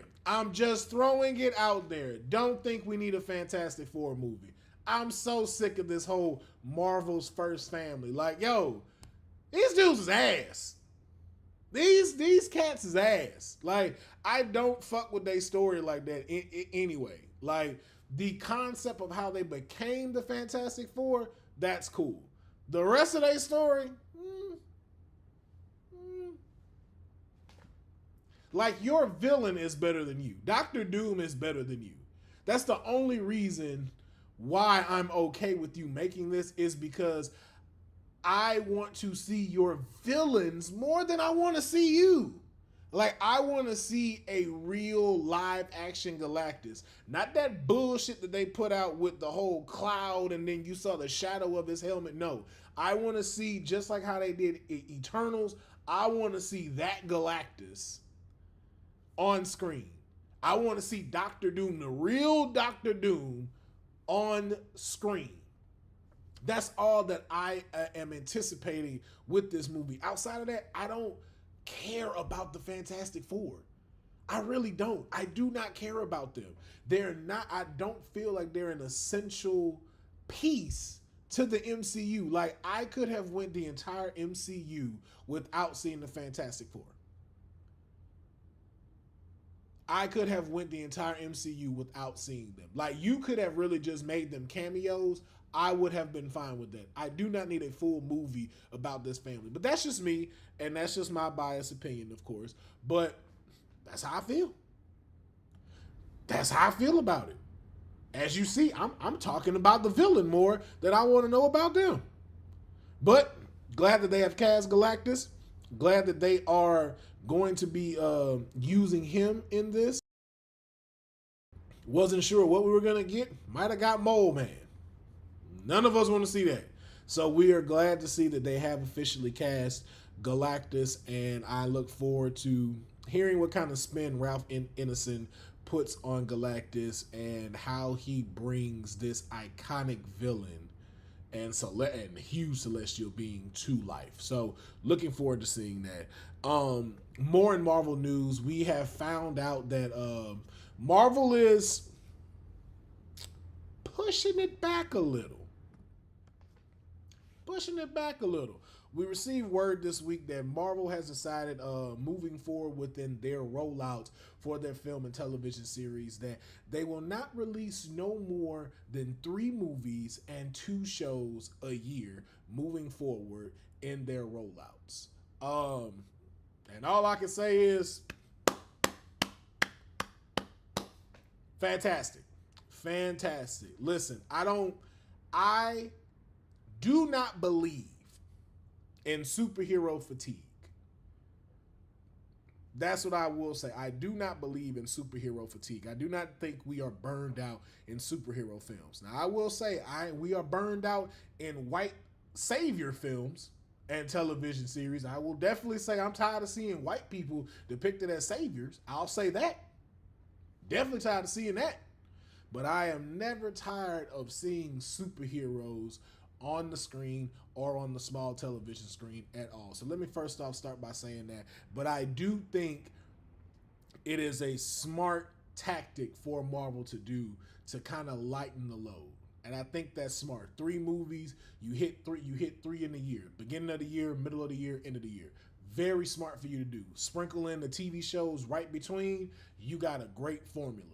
Don't think we need a Fantastic Four movie. I'm so sick of this whole Marvel's first family. Like, yo, these dudes is ass. These cats is ass. Like, I don't fuck with their story like that anyway. Like, the concept of how they became the Fantastic Four, that's cool. The rest of their story, like, your villain is better than you. Dr. Doom is better than you. That's the only reason why I'm okay with you making this, is because I want to see your villains more than I want to see you. Like, I want to see a real live action Galactus. Not that bullshit that they put out with the whole cloud and then you saw the shadow of his helmet. No, I want to see, just like how they did Eternals, I want to see that Galactus on screen. I want to see Dr. Doom, the real Dr. Doom, on screen. That's all that I am anticipating with this movie. Outside of that, I don't care about the Fantastic Four. I really don't. I do not care about them. I don't feel like they're an essential piece to the MCU. Like, I could have went the entire MCU without seeing the Fantastic Four. I could have went the entire MCU without seeing them. Like, you could have really just made them cameos. I would have been fine with that. I do not need a full movie about this family. But that's just me, and that's just my biased opinion, of course. But that's how I feel. That's how I feel about it. As you see, I'm talking about the villain more than I want to know about them. But glad that they have cast Galactus. Glad that they are going to be using him in this. Wasn't sure what we were going to get. Might have got Mole Man. None of us want to see that. So we are glad to see that they have officially cast Galactus, and I look forward to hearing what kind of spin Ralph Ineson puts on Galactus and how he brings this iconic villain and huge celestial being to life. So looking forward to seeing that. More in Marvel news, we have found out that Marvel is pushing it back a little. we received word this week that Marvel has decided, moving forward within their rollouts for their film and television series, that they will not release no more than 3 movies and 2 shows a year moving forward in their rollouts. And all I can say is fantastic. Fantastic. Listen, I do not believe in superhero fatigue. That's what I will say. I do not believe in superhero fatigue. I do not think we are burned out in superhero films. Now, I will say we are burned out in white savior films and television series. I will definitely say I'm tired of seeing white people depicted as saviors. I'll say that. Definitely tired of seeing that. But I am never tired of seeing superheroes on the screen or on the small television screen at all. So let me first off start by saying that. But I do think it is a smart tactic for Marvel to do to kind of lighten the load. And I think that's smart. 3 movies, you hit three in the year. Beginning of the year, middle of the year, end of the year. Very smart for you to do. Sprinkle in the TV shows right between. You got a great formula.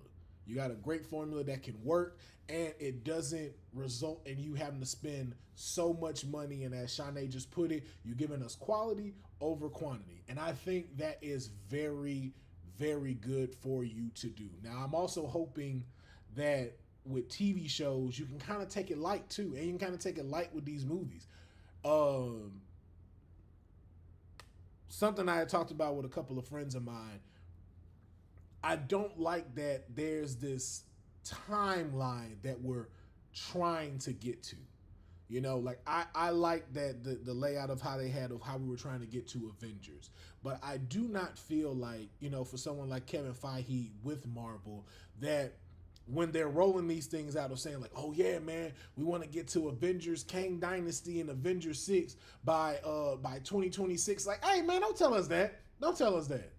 You got a great formula that can work, and it doesn't result in you having to spend so much money. And as Shanae just put it, you're giving us quality over quantity. And I think that is very, very good for you to do. Now, I'm also hoping that with TV shows, you can kind of take it light too. And you can kind of take it light with these movies. Something I had talked about with a couple of friends of mine, I don't like that there's this timeline that we're trying to get to. You know, like I like that the layout of how they had of how we were trying to get to Avengers. But I do not feel like, you know, for someone like Kevin Feige with Marvel, that when they're rolling these things out of saying like, oh yeah, man, we want to get to Avengers, Kang Dynasty and Avengers 6 by 2026. Like, hey man, don't tell us that. Don't tell us that.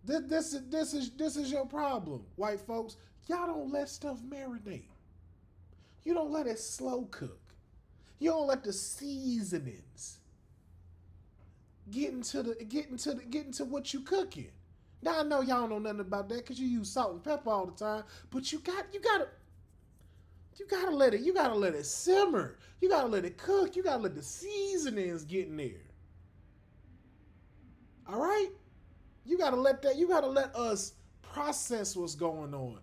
This is your problem, white folks. Y'all don't let stuff marinate. You don't let it slow cook. You don't let the seasonings get into what you cooking. Now I know y'all don't know nothing about that because you use salt and pepper all the time, but you gotta let it simmer. You gotta let it cook. You gotta let the seasonings get in there. All right? You gotta let us process what's going on.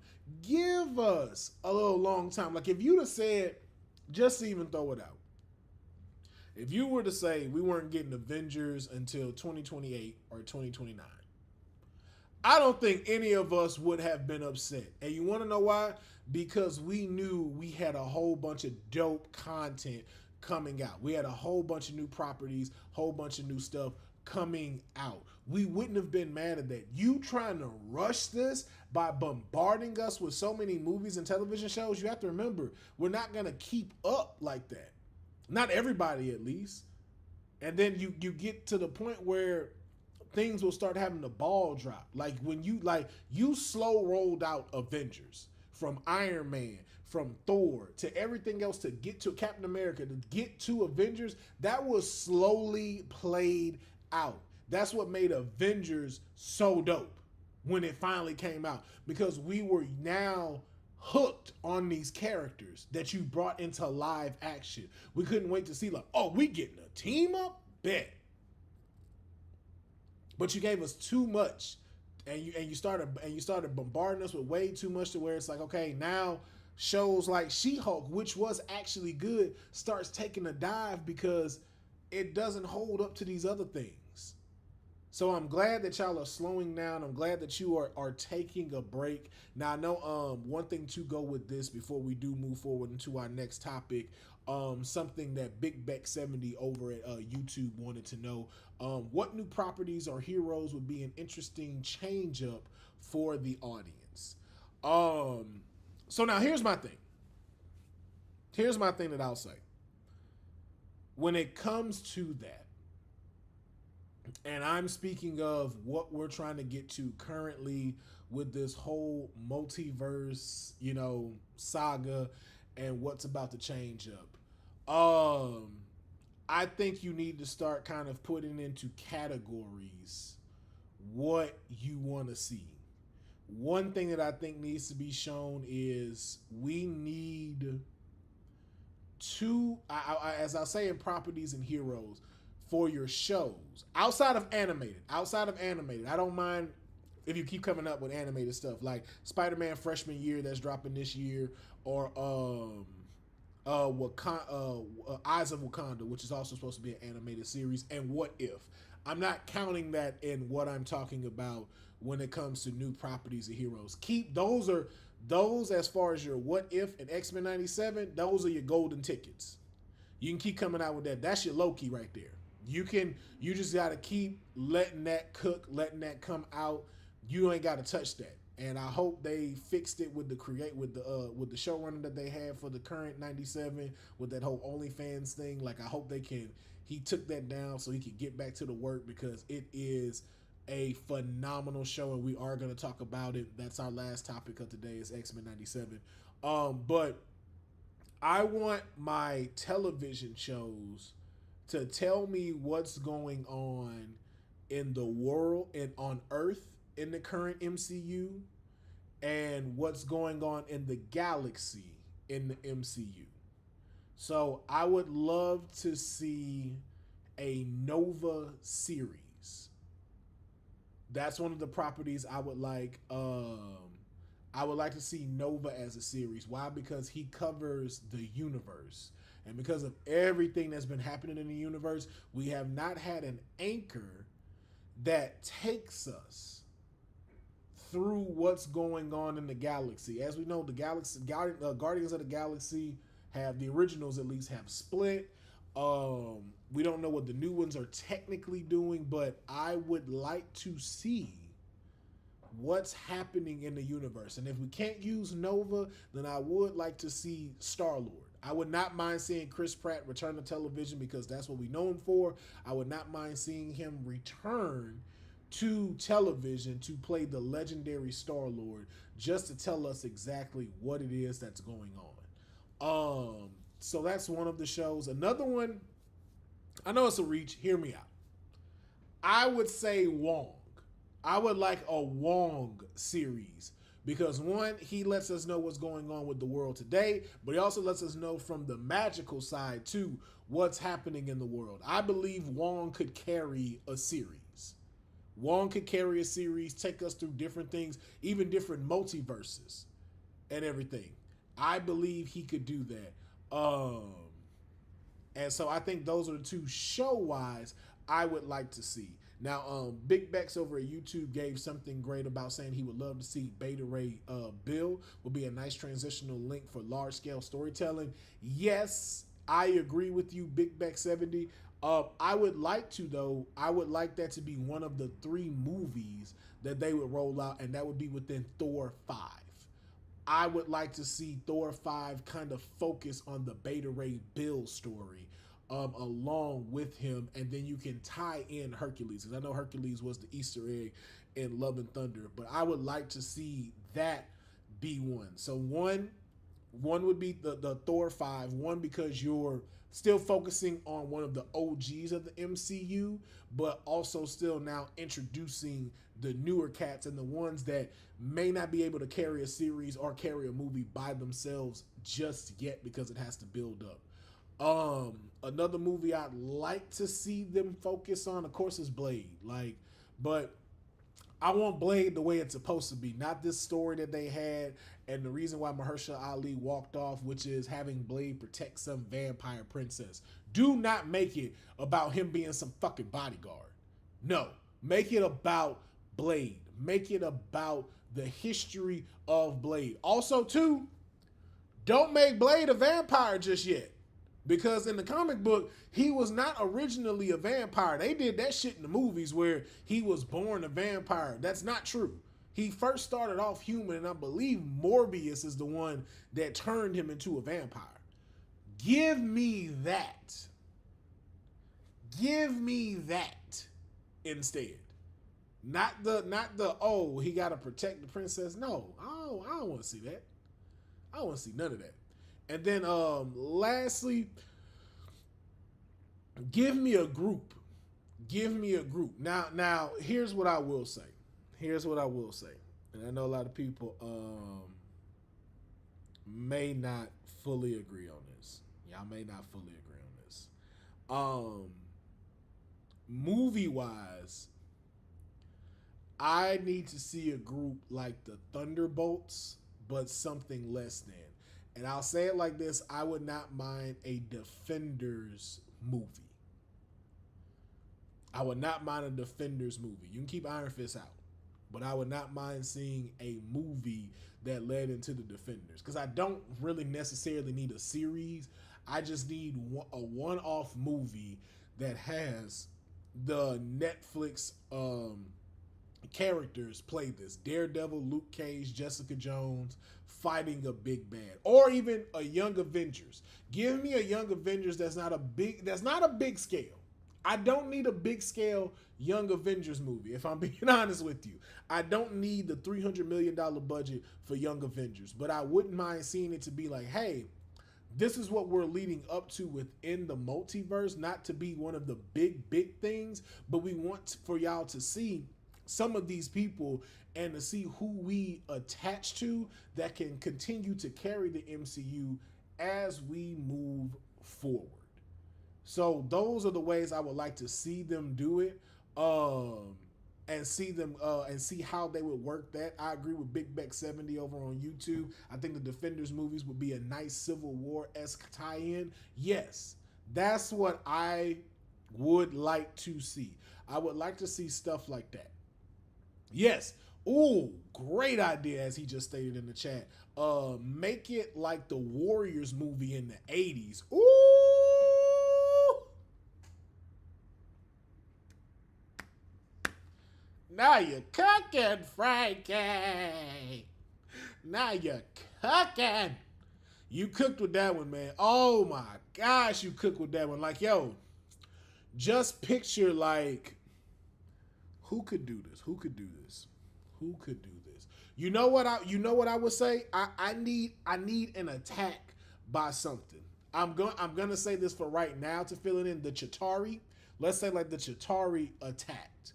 Give us a little long time. Like if you'd have said, just even throw it out. If you were to say we weren't getting Avengers until 2028 or 2029, I don't think any of us would have been upset. And you want to know why? Because we knew we had a whole bunch of dope content coming out. We had a whole bunch of new properties, whole bunch of new stuff coming out. We wouldn't have been mad at that. You trying to rush this by bombarding us with so many movies and television shows, you have to remember, we're not going to keep up like that. Not everybody, at least. And then you get to the point where things will start having the ball drop. Like when you slow rolled out Avengers from Iron Man, from Thor to everything else to get to Captain America, to get to Avengers, that was slowly played out. That's what made Avengers so dope when it finally came out, because we were now hooked on these characters that you brought into live action. We couldn't wait to see like, oh, we getting a team up? Bet. But you gave us too much, and you started bombarding us with way too much to where it's like, okay, now shows like She-Hulk, which was actually good, starts taking a dive because it doesn't hold up to these other things. So I'm glad that y'all are slowing down. I'm glad that you are taking a break. Now I know one thing to go with this before we do move forward into our next topic, something that Big Beck 70 over at YouTube wanted to know, what new properties or heroes would be an interesting change up for the audience. So now here's my thing. Here's my thing that I'll say. When it comes to that, and I'm speaking of what we're trying to get to currently with this whole multiverse, saga and what's about to change up. I think you need to start kind of putting into categories what you want to see. One thing that I think needs to be shown is we need as I say in properties and heroes, for your shows outside of animated. I don't mind if you keep coming up with animated stuff like Spider-Man freshman year that's dropping this year, or Eyes of Wakanda, which is also supposed to be an animated series, and What If. I'm not counting that in what I'm talking about when it comes to new properties of heroes. Keep those as far as your What If and X-Men 97, those are your golden tickets. You can keep coming out with that. That's your Loki right there. You just got to keep letting that cook, letting that come out. You ain't got to touch that. And I hope they fixed it with the with the showrunner that they had for the current 97 with that whole OnlyFans thing. Like, I hope he took that down so he could get back to the work, because it is a phenomenal show and we are going to talk about it. That's our last topic of today, is X-Men 97. But I want my television shows to tell me what's going on in the world and on Earth in the current MCU, and what's going on in the galaxy in the MCU. So I would love to see a Nova series. That's one of the properties I would like. I would like to see Nova as a series. Why? Because he covers the universe. And because of everything that's been happening in the universe, we have not had an anchor that takes us through what's going on in the galaxy. As we know, the Guardians of the Galaxy the originals at least have split. We don't know what the new ones are technically doing, but I would like to see what's happening in the universe. And if we can't use Nova, then I would like to see Star-Lord. I would not mind seeing Chris Pratt return to television, because that's what we know him for. I would not mind seeing him return to television to play the legendary Star-Lord, just to tell us exactly what it is that's going on. So that's one of the shows. Another one, I know it's a reach, hear me out. I would say Wong. I would like a Wong series, because one, he lets us know what's going on with the world today, but he also lets us know from the magical side too what's happening in the world. I believe Wong could carry a series. Wong could carry a series, take us through different things, even different multiverses and everything. I believe he could do that. And so I think those are the two show-wise I would like to see. Now, Big Bex over at YouTube gave something great about saying he would love to see Beta Ray Bill will be a nice transitional link for large-scale storytelling. Yes, I agree with you, Big Bex 70. I would like that to be one of the 3 movies that they would roll out, and that would be within Thor 5. I would like to see Thor 5 kind of focus on the Beta Ray Bill story along with him, and then you can tie in Hercules, because I know Hercules was the Easter egg in Love and Thunder, but I would like to see that be one. So one would be the Thor 5, one because you're still focusing on one of the OGs of the MCU, but also still now introducing the newer cats and the ones that may not be able to carry a series or carry a movie by themselves just yet, because it has to build up. Another movie I'd like to see them focus on, of course, is Blade. But I want Blade the way it's supposed to be, not this story that they had and the reason why Mahershala Ali walked off, which is having Blade protect some vampire princess. Do not make it about him being some fucking bodyguard. No, make it about Blade. Make it about the history of Blade. Also, too, don't make Blade a vampire just yet. Because in the comic book, he was not originally a vampire. They did that shit in the movies where he was born a vampire. That's not true. He first started off human, and I believe Morbius is the one that turned him into a vampire. Give me that. Give me that instead. Not the oh, he got to protect the princess. No, I don't want to see that. I don't want to see none of that. And then lastly, Give me a group. Give me a group. Now, here's what I will say. Here's what I will say. And I know a lot of people may not fully agree on this. Y'all may not fully agree on this. Movie wise, I need to see a group like the Thunderbolts, but something less than. And I'll say it like this: I would not mind a Defenders movie. I would not mind a Defenders movie. You can keep Iron Fist out, but I would not mind seeing a movie that led into the Defenders, because I don't really necessarily need a series. I just need a one-off movie that has the Netflix characters play this: Daredevil, Luke Cage, Jessica Jones fighting a big bad, or even a Young Avengers. Give me a Young Avengers that's not a big scale. I don't need a big scale Young Avengers movie, if I'm being honest with you. I don't need the $300 million budget for Young Avengers, but I wouldn't mind seeing it to be like, hey, this is what we're leading up to within the multiverse, not to be one of the big things, but we want for y'all to see some of these people and to see who we attach to that can continue to carry the MCU as we move forward. So those are the ways I would like to see them do it, and see them and see how they would work that. I agree with Big Beck 70 over on YouTube. I think the Defenders movies would be a nice Civil War-esque tie-in. Yes, that's what I would like to see. I would like to see stuff like that. Yes. Ooh, great idea, as he just stated in the chat. Make it like the Warriors movie in the 80s. Ooh. Now you're cooking, Frankie. Now you're cooking. You cooked with that one, man. Oh my gosh, you cooked with that one. Like, yo, just picture, like, who could do this? Who could do this? Who could do this? You know what I would say? I need an attack by something. I'm gonna say this for right now to fill it in. The Chitauri. Let's say like the Chitauri attacked,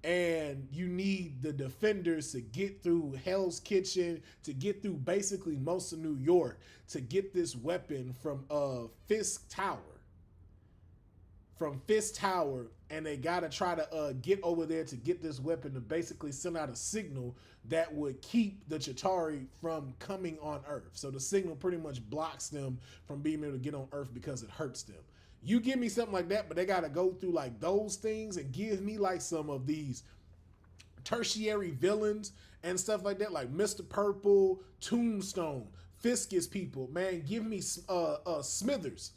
and you need the Defenders to get through Hell's Kitchen, to get through basically most of New York, to get this weapon from Fisk Tower. From Fisk Tower, and they gotta try to get over there to get this weapon to basically send out a signal that would keep the Chitauri from coming on Earth. So the signal pretty much blocks them from being able to get on Earth because it hurts them. You give me something like that, but they gotta go through like those things, and give me like some of these tertiary villains and stuff like that, like Mr. Purple, Tombstone, Fiscus people, man. Give me Smithers,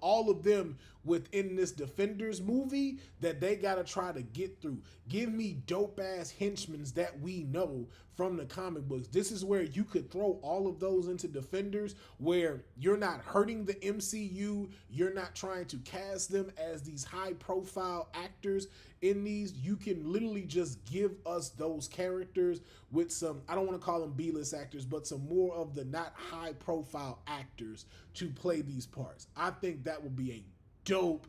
all of them within this Defenders movie that they gotta try to get through. Give me dope ass henchmen that we know from the comic books. This is where you could throw all of those into Defenders, where you're not hurting the MCU, you're not trying to cast them as these high profile actors in these. You can literally just give us those characters with some, I don't want to call them B-list actors, but some more of the not high profile actors to play these parts. I think that would be a dope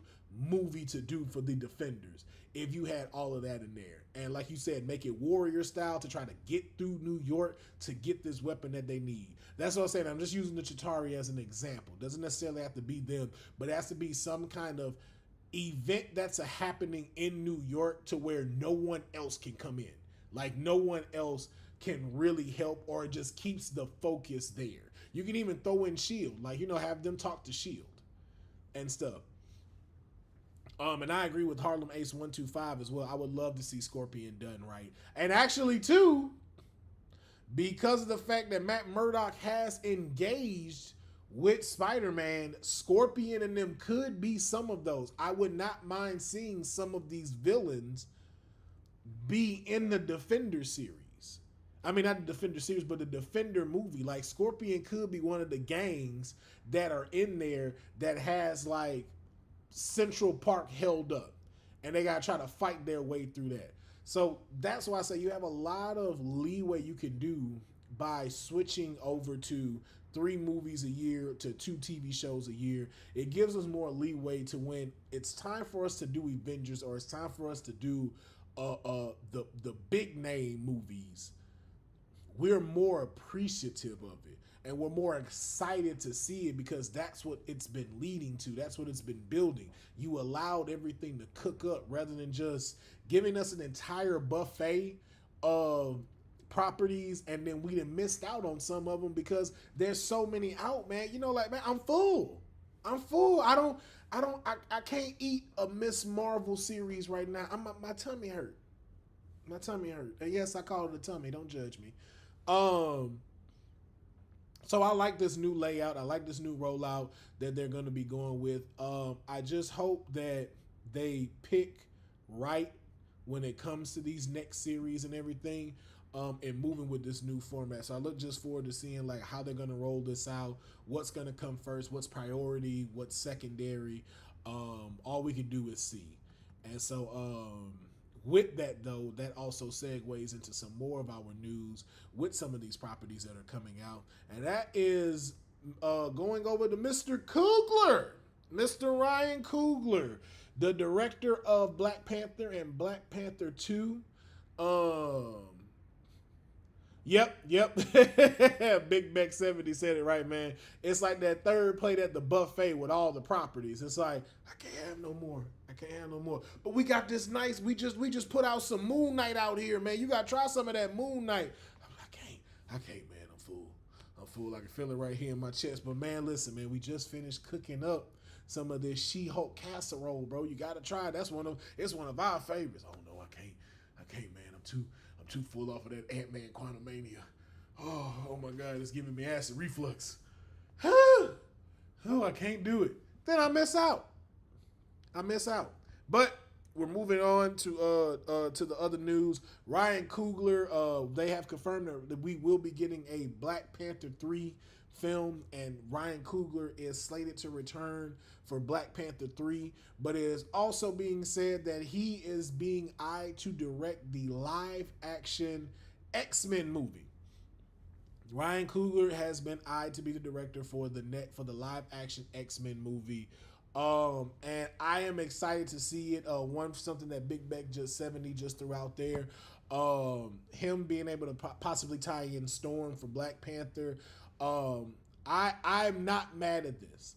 movie to do for the Defenders if you had all of that in there. And like you said, make it warrior style to try to get through New York to get this weapon that they need. That's what I'm saying. I'm just using the Chitauri as an example. Doesn't necessarily have to be them, but it has to be some kind of event that's happening in New York to where no one else can come in. Like no one else can really help, or it just keeps the focus there. You can even throw in S.H.I.E.L.D., like, have them talk to S.H.I.E.L.D. and stuff. And I agree with Harlem Ace 125 as well. I would love to see Scorpion done right. And actually, too, because of the fact that Matt Murdock has engaged with Spider-Man, Scorpion and them could be some of those. I would not mind seeing some of these villains be in the Defender series. I mean, not the Defender series, but the Defender movie. Like, Scorpion could be one of the gangs that are in there that has, like, Central Park held up, and they gotta try to fight their way through that. So that's why I say you have a lot of leeway you can do by switching over to 3 movies a year to 2 TV shows a year. It gives us more leeway to when it's time for us to do Avengers or it's time for us to do the big name movies. We're more appreciative of it and we're more excited to see it because that's what it's been leading to. That's what it's been building. You allowed everything to cook up rather than just giving us an entire buffet of properties and then we done missed out on some of them because there's so many out, man. You know, like, man, I'm full. I can't eat a Miss Marvel series right now. My tummy hurt. My tummy hurt. And yes, I call it a tummy. Don't judge me. So I like this new layout. I like this new rollout that they're going to be going with. I just hope that they pick right when it comes to these next series and everything, and moving with this new format. So I look just forward to seeing like how they're going to roll this out, what's going to come first, what's priority, what's secondary. All we can do is see. And so with that, though, that also segues into some more of our news with some of these properties that are coming out. And that is going over to Mr. Coogler, Mr. Ryan Coogler, the director of Black Panther and Black Panther 2. Yep. Big Beck 70 said it right, man. It's like that third plate at the buffet with all the properties. It's like, I can't have no more. But we got this nice, we just put out some Moon Knight out here, man. You gotta try some of that Moon Knight. I can't, man. I'm full. I can feel it right here in my chest. But man, listen, man, we just finished cooking up some of this She-Hulk casserole, bro. You gotta try it. It's one of our favorites. Oh no, I can't, man. I'm too full off of that Ant-Man Quantumania. Oh my God, it's giving me acid reflux. Oh, I can't do it. Then I miss out. But we're moving on to the other news. Ryan Coogler, they have confirmed that we will be getting a Black Panther 3 film, and Ryan Coogler is slated to return for Black Panther 3, but it is also being said that he is being eyed to direct the live action X-Men movie. Ryan Coogler has been eyed to be the director for the live action X-Men movie. And I am excited to see it. Something that Big Beck just 70 just threw out there. Him being able to possibly tie in Storm for Black Panther. I'm not mad at this.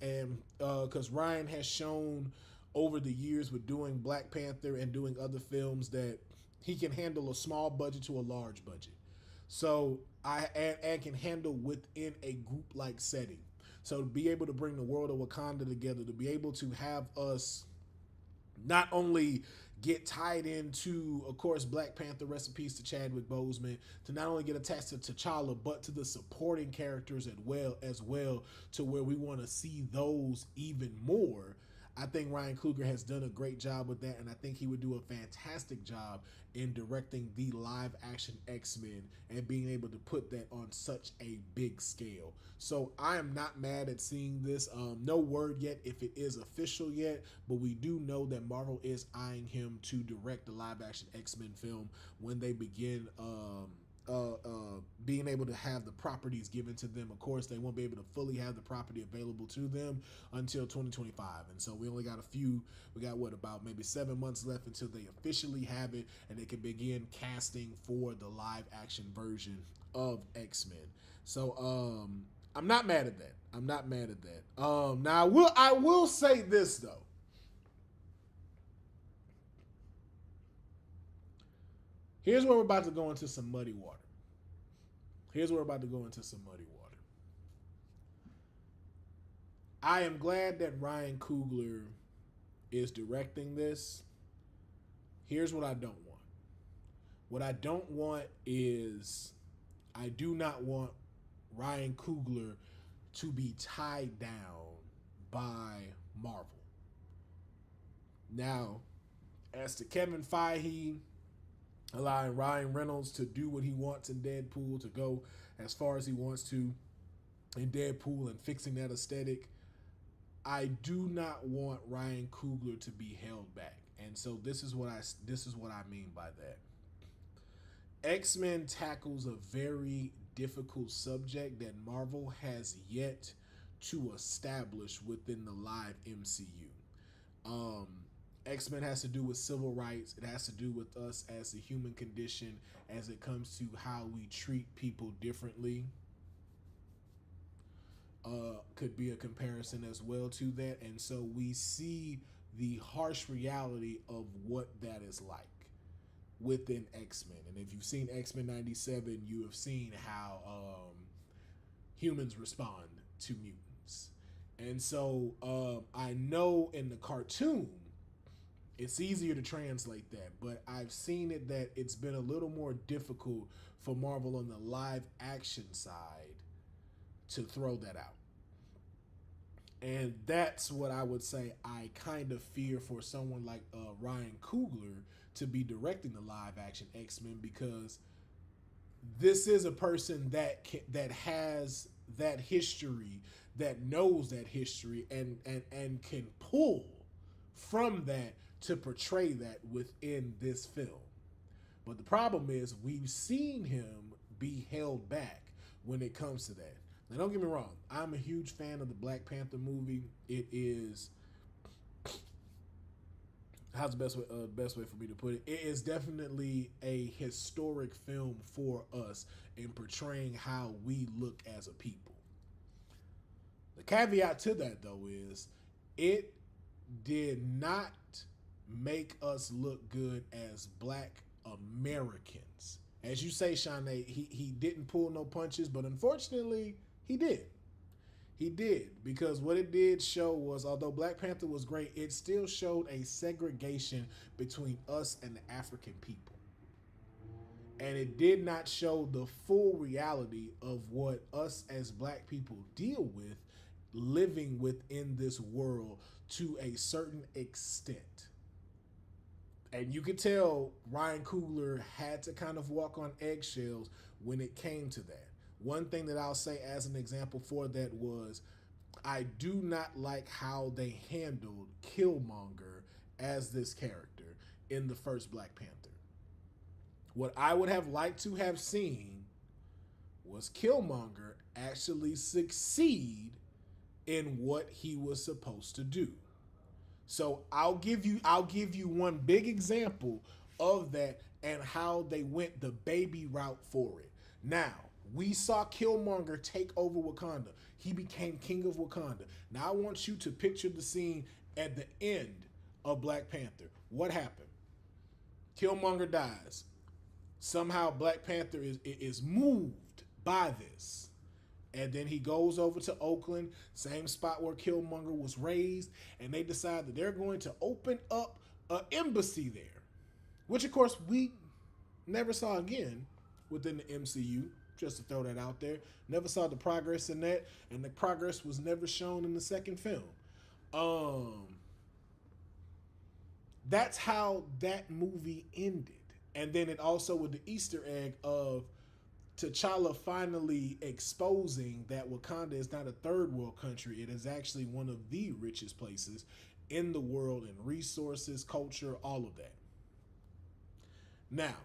And because Ryan has shown over the years with doing Black Panther and doing other films that he can handle a small budget to a large budget. So and can handle within a group like setting. So to be able to bring the world of Wakanda together, to be able to have us not only get tied into, of course, Black Panther, rest in peace to Chadwick Boseman, to not only get attached to T'Challa, but to the supporting characters as well, to where we want to see those even more. I think Ryan Coogler has done a great job with that, and I think he would do a fantastic job in directing the live action X-Men and being able to put that on such a big scale. So I am not mad at seeing this. No word yet if it is official yet, but we do know that Marvel is eyeing him to direct the live action X-Men film when they begin being able to have the properties given to them. Of course, they won't be able to fully have the property available to them until 2025. And so we only got about maybe 7 months left until they officially have it and they can begin casting for the live action version of X-Men. So I'm not mad at that. Now I will say this though. Here's where we're about to go into some muddy water. I am glad that Ryan Coogler is directing this. Here's what I don't want. What I don't want is I do not want Ryan Coogler to be tied down by Marvel. Now, as to Kevin Feige allowing Ryan Reynolds to do what he wants in Deadpool, to go as far as he wants to in Deadpool and fixing that aesthetic, I do not want Ryan Coogler to be held back. And so this is what I mean by that. X-Men tackles a very difficult subject that Marvel has yet to establish within the live MCU. X-Men has to do with civil rights. It has to do with us as the human condition as it comes to how we treat people differently. Could be a comparison as well to that. And so we see the harsh reality of what that is like within X-Men. And if you've seen X-Men 97, you have seen how humans respond to mutants. And so I know in the cartoon, it's easier to translate that, but I've seen it that it's been a little more difficult for Marvel on the live action side to throw that out. And that's what I would say I kind of fear for someone like Ryan Coogler to be directing the live action X-Men, because this is a person that has that history, that knows that history, and can pull from that to portray that within this film. But the problem is we've seen him be held back when it comes to that. Now, don't get me wrong. I'm a huge fan of the Black Panther movie. It is, how's the best way for me to put it? It is definitely a historic film for us in portraying how we look as a people. The caveat to that, though, is it did not make us look good as Black Americans. As you say, Shanae, he didn't pull no punches, but unfortunately, he did. He did, because what it did show was, although Black Panther was great, it still showed a segregation between us and the African people. And it did not show the full reality of what us as Black people deal with living within this world to a certain extent. And you could tell Ryan Coogler had to kind of walk on eggshells when it came to that. One thing that I'll say as an example for that was, I do not like how they handled Killmonger as this character in the first Black Panther. What I would have liked to have seen was Killmonger actually succeed in what he was supposed to do. So I'll give you one big example of that and how they went the baby route for it. Now, we saw Killmonger take over Wakanda. He became king of Wakanda. Now I want you to picture the scene at the end of Black Panther. What happened? Killmonger dies. Somehow Black Panther is moved by this. And then he goes over to Oakland, same spot where Killmonger was raised, and they decide that they're going to open up an embassy there, which of course we never saw again within the MCU. Just to throw that out there. Never saw the progress in that, and the progress was never shown in the second film. That's how that movie ended. And then it also with the Easter egg of T'Challa finally exposing that Wakanda is not a third world country. It is actually one of the richest places in the world in resources, culture, all of that. Now,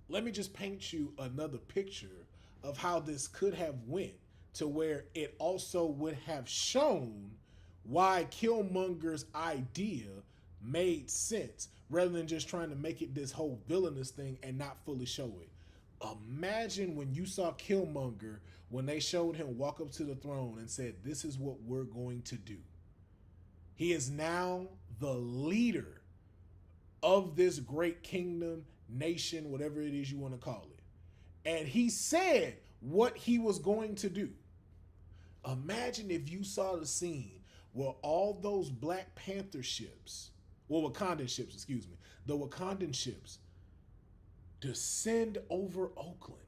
let me just paint you another picture of how this could have went to where it also would have shown why Killmonger's idea made sense rather than just trying to make it this whole villainous thing and not fully show it. Imagine when you saw Killmonger when they showed him walk up to the throne and said, this is what we're going to do. He is now the leader of this great kingdom, nation, whatever it is you want to call it. And he said what he was going to do. Imagine if you saw the scene where all those Black Panther ships, well, Wakandan ships, excuse me, the Wakandan ships descend over Oakland,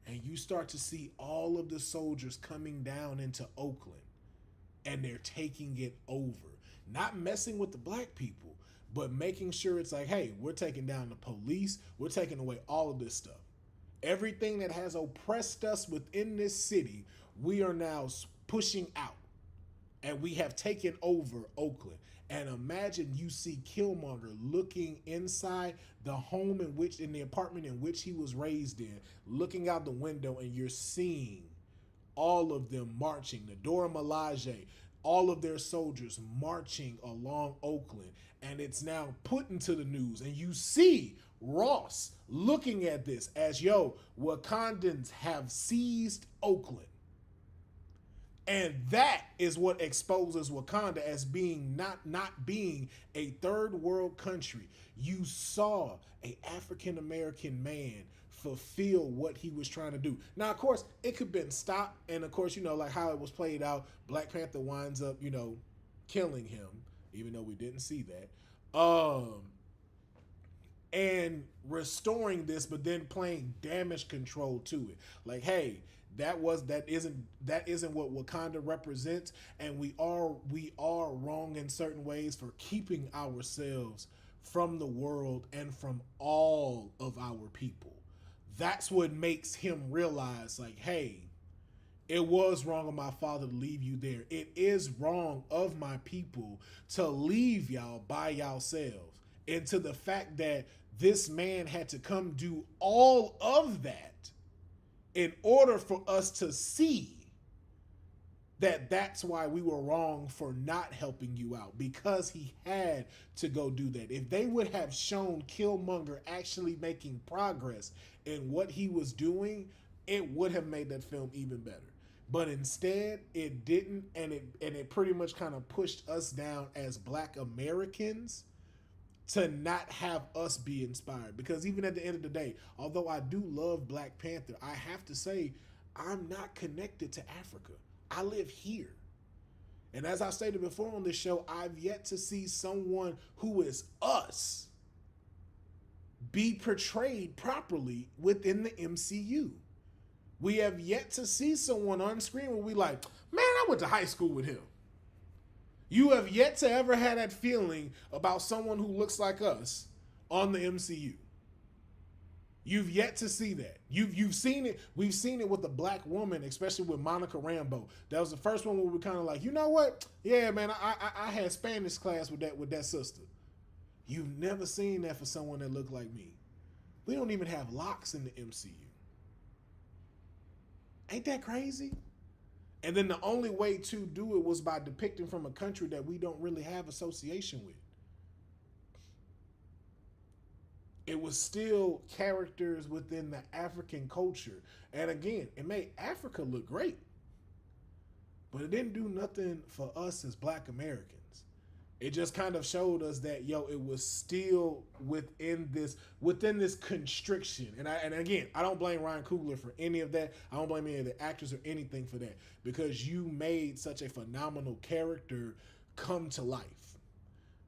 and you start to see all of the soldiers coming down into Oakland, and they're taking it over. Not messing with the Black people, but making sure it's like, hey, we're taking down the police, we're taking away all of this stuff. Everything that has oppressed us within this city, we are now pushing out. and we have taken over Oakland. And imagine you see Killmonger looking inside the home in the apartment in which he was raised in, looking out the window, and you're seeing all of them marching, the Dora Milaje, all of their soldiers marching along Oakland. And it's now put into the news, and you see Ross looking at this as, Wakandans have seized Oakland. And that is what exposes Wakanda as being not being a third world country. You saw an African American man fulfill what he was trying to do. Now, of course, it could have been stopped, and of course, like how it was played out, Black Panther winds up, killing him, even though we didn't see that. And restoring this, but then playing damage control to it. Like, hey, that isn't what Wakanda represents, and we are wrong in certain ways for keeping ourselves from the world and from all of our people. That's what makes him realize, like, hey, it was wrong of my father to leave you there. It is wrong of my people to leave y'all by yourselves. And to the fact that this man had to come do all of that in order for us to see that that's why we were wrong for not helping you out, because he had to go do that. If they would have shown Killmonger actually making progress in what he was doing, it would have made that film even better. But instead, it didn't, and it pretty much kind of pushed us down as Black Americans to not have us be inspired. Because even at the end of the day, although I do love Black Panther, I have to say I'm not connected to Africa. I live here. And as I stated before on this show, I've yet to see someone who is us be portrayed properly within the MCU. We have yet to see someone on screen where we like, man, I went to high school with him. You have yet to ever had that feeling about someone who looks like us on the MCU. You've yet to see that. You've seen it. We've seen it with the Black woman, especially with Monica Rambeau. That was the first one where we kind of like, you know what? Yeah, man, I had Spanish class with that sister. You've never seen that for someone that looked like me. We don't even have locks in the MCU. Ain't that crazy? And then the only way to do it was by depicting from a country that we don't really have association with. It was still characters within the African culture. And again, it made Africa look great. But it didn't do nothing for us as Black Americans. It just kind of showed us that, it was still within this constriction. And again, I don't blame Ryan Coogler for any of that. I don't blame any of the actors or anything for that, because you made such a phenomenal character come to life.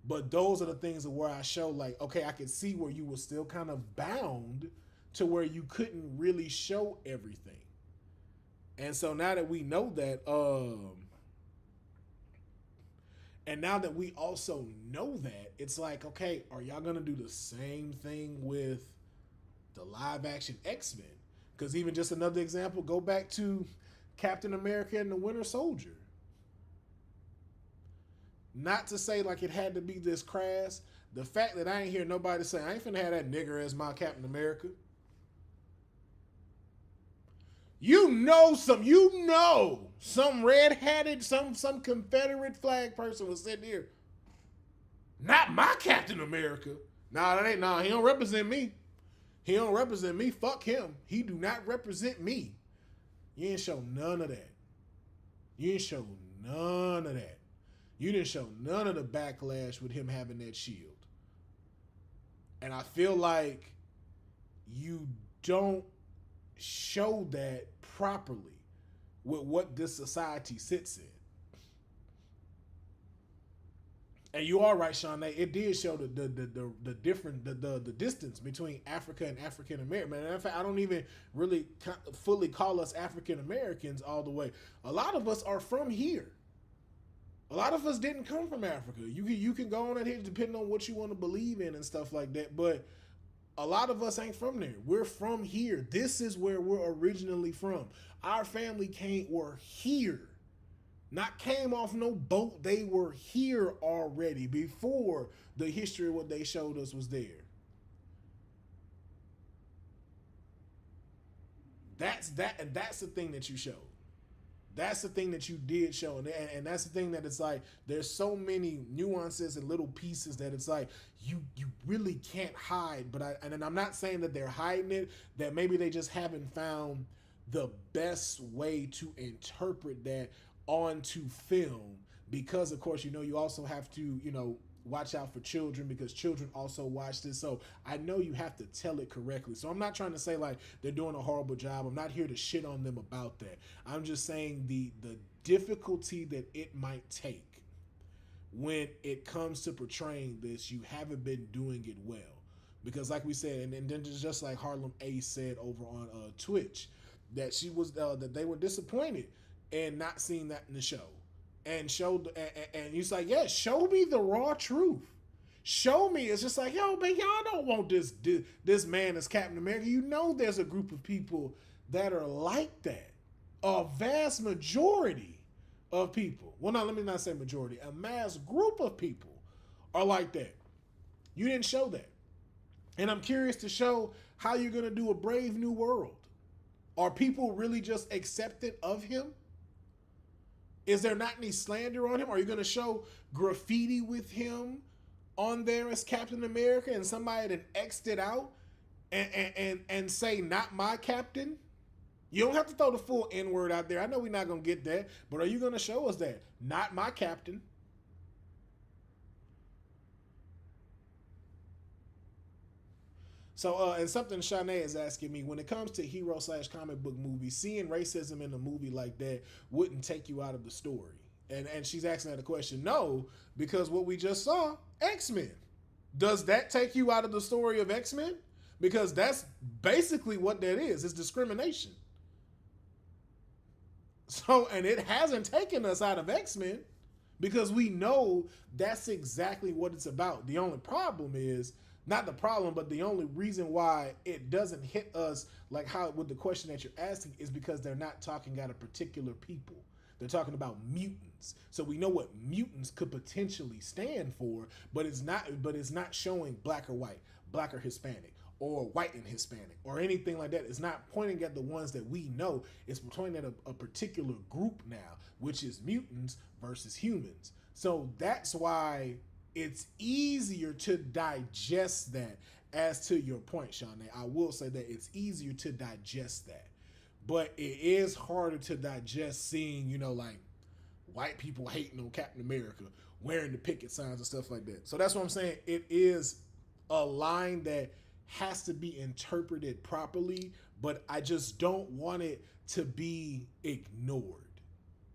But those are the things of where I show, like, okay, I could see where you were still kind of bound to where you couldn't really show everything. And so now that we know that, and now that we also know that, it's like, okay, are y'all going to do the same thing with the live action X-Men? Because even just another example, go back to Captain America and the Winter Soldier. Not to say like it had to be this crass. The fact that I ain't hear nobody say, I ain't finna have that nigger as my Captain America. Some red-hatted, some Confederate flag person was sitting here. Not my Captain America. Nah, he don't represent me. He don't represent me. Fuck him. He do not represent me. You ain't show none of that. You didn't show none of the backlash with him having that shield. And I feel like you don't show that properly with what this society sits in. And you are right, Sean. It did show the distance between Africa and African American. In fact, I don't even really fully call us African Americans all the way. A lot of us are from here. A lot of us didn't come from Africa. You can go on in here depending on what you want to believe in and stuff like that. But a lot of us ain't from there. We're from here. This is where we're originally from. Our family were here Not came off no boat. They were here already before the history of what they showed us was there. That's the thing that you showed. That's the thing that you did show, and that's the thing that it's like there's so many nuances and little pieces that it's like you really can't hide. And I'm not saying that they're hiding it, that maybe they just haven't found the best way to interpret that onto film, because of course you also have to watch out for children, because children also watch this. So I know you have to tell it correctly. So I'm not trying to say like they're doing a horrible job. I'm not here to shit on them about that. I'm just saying the difficulty that it might take when it comes to portraying this, you haven't been doing it well. Because like we said, and then just like Harlem A said over on Twitch, that she was that they were disappointed in not seeing that in the show. And showed, and he's like, yeah, show me the raw truth. Show me. It's just like, yo, man, y'all don't want this man as Captain America. There's a group of people that are like that. A vast majority of people. Well, no, let me not say majority. A mass group of people are like that. You didn't show that. And I'm curious to show how you're going to do a Brave New World. Are people really just accepting of him? Is there not any slander on him? Are you going to show graffiti with him on there as Captain America and somebody that X'd it out and say, not my captain? You don't have to throw the full N-word out there. I know we're not going to get that, but are you going to show us that? Not my captain. So, and something Shanae is asking me, when it comes to hero/comic book movies, seeing racism in a movie like that wouldn't take you out of the story. And she's asking that a question. No, because what we just saw, X-Men. Does that take you out of the story of X-Men? Because that's basically what that is. It's discrimination. So, and it hasn't taken us out of X-Men because we know that's exactly what it's about. The only problem is, not the problem, but the only reason why it doesn't hit us like how with the question that you're asking is because they're not talking about a particular people. They're talking about mutants. So we know what mutants could potentially stand for, but it's not showing black or white, black or Hispanic, or white and Hispanic, or anything like that. It's not pointing at the ones that we know. It's pointing at a particular group now, which is mutants versus humans. So that's why it's easier to digest that. As to your point, Shawnee, I will say that it's easier to digest that. But it is harder to digest seeing, like white people hating on Captain America, wearing the picket signs and stuff like that. So that's what I'm saying. It is a line that has to be interpreted properly, but I just don't want it to be ignored,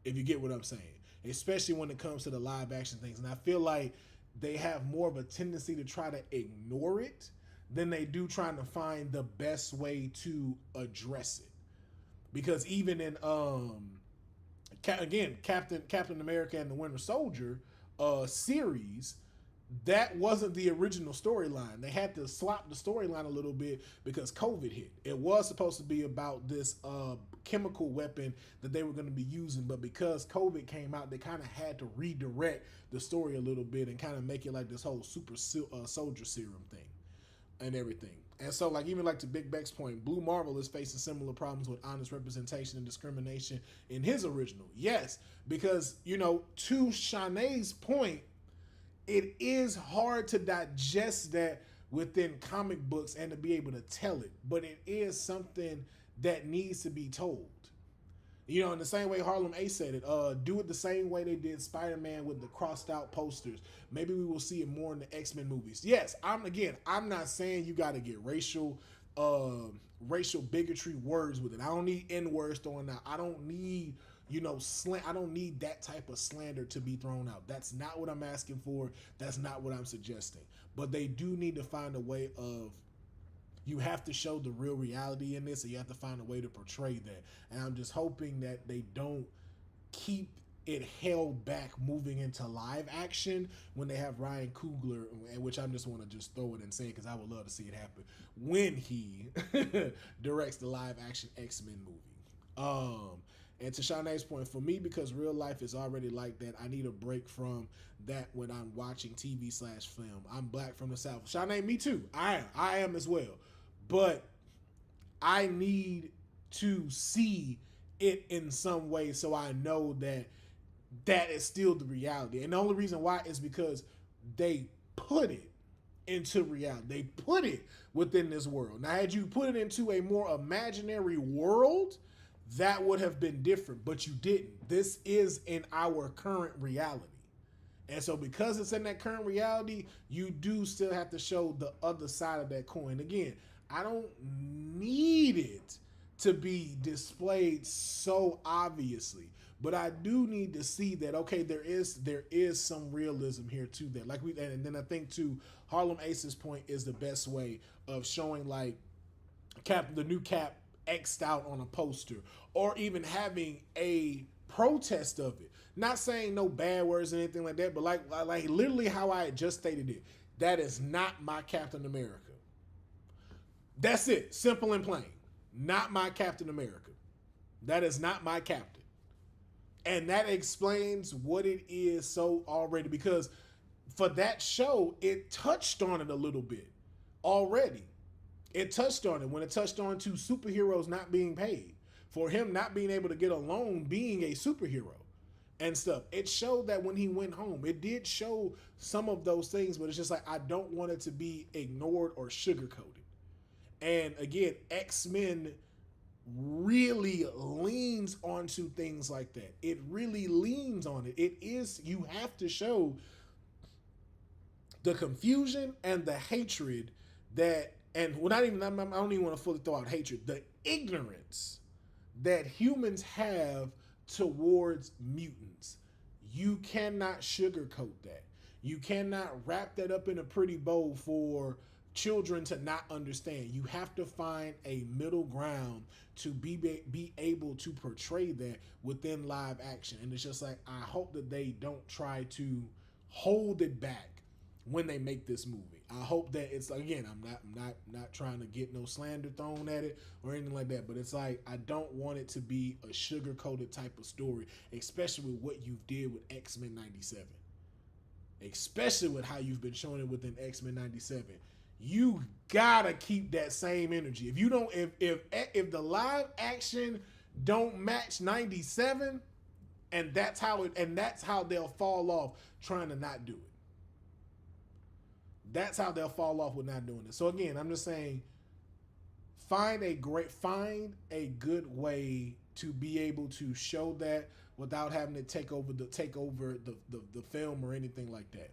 if you get what I'm saying. Especially when it comes to the live action things. And I feel like they have more of a tendency to try to ignore it than they do trying to find the best way to address it. Because even in Captain America and the Winter Soldier series, that wasn't the original storyline. They had to swap the storyline a little bit because COVID hit. It was supposed to be about this chemical weapon that they were going to be using, but because COVID came out, they kind of had to redirect the story a little bit and kind of make it like this whole super soldier serum thing and everything. And so, like, even like to Big Beck's point, Blue Marvel is facing similar problems with honest representation and discrimination in his original. Yes, because, to Shanae's point, it is hard to digest that within comic books and to be able to tell it, but it is something that needs to be told. In the same way Harlem A said it, do it the same way they did Spider-Man with the crossed out posters. Maybe we will see it more in the X-Men movies. Yes, I'm not saying you got to get racial bigotry words with it. I don't need N-words thrown out. I don't need I don't need that type of slander to be thrown out. That's not what I'm asking for. That's not what I'm suggesting. But they do need to find a way of, you have to show the real reality in this, and you have to find a way to portray that. And I'm just hoping that they don't keep it held back moving into live action when they have Ryan Coogler, which I just want to just throw it and say because I would love to see it happen when he directs the live action X-Men movie. And to Shanae's point, for me, because real life is already like that, I need a break from that when I'm watching TV/film. I'm black from the South. Shanae, me too. I am as well. But I need to see it in some way so I know that that is still the reality. And the only reason why is because they put it into reality. They put it within this world. Now, had you put it into a more imaginary world, that would have been different, but you didn't. This is in our current reality. And so because it's in that current reality, you do still have to show the other side of that coin. Again, I don't need it to be displayed so obviously, but I do need to see that, okay, there is some realism here to that. Like and then I think too, Harlem Ace's point is the best way of showing like the new Cap X'd out on a poster, or even having a protest of it. Not saying no bad words or anything like that, but like literally how I had just stated it. That is not my Captain America. That's it. Simple and plain. Not my Captain America. That is not my captain. And that explains what it is so already, because for that show, it touched on it a little bit already. It touched on it when it touched on to superheroes not being paid, for him not being able to get a loan, being a superhero and stuff. It showed that when he went home. It did show some of those things, but it's just like, I don't want it to be ignored or sugarcoated. And again, X-Men really leans onto things like that. It really leans on it. It is, you have to show the confusion and the hatred that, and well, not even, I don't even want to fully throw out hatred, the ignorance that humans have towards mutants. You cannot sugarcoat that. You cannot wrap that up in a pretty bow for children to not understand. You have to find a middle ground to be able to portray that within live action. And it's just like, I hope that they don't try to hold it back when they make this movie. I hope that it's, again, I'm not trying to get no slander thrown at it or anything like that, but it's like, I don't want it to be a sugar-coated type of story, especially with what you did with X-Men 97. Especially with how you've been showing it within X-Men 97. You gotta keep that same energy. If you don't, if the live action don't match 97, and that's how they'll fall off trying to not do it. That's how they'll fall off with not doing it. So again, I'm just saying, find a good way to be able to show that without having to take over the film or anything like that.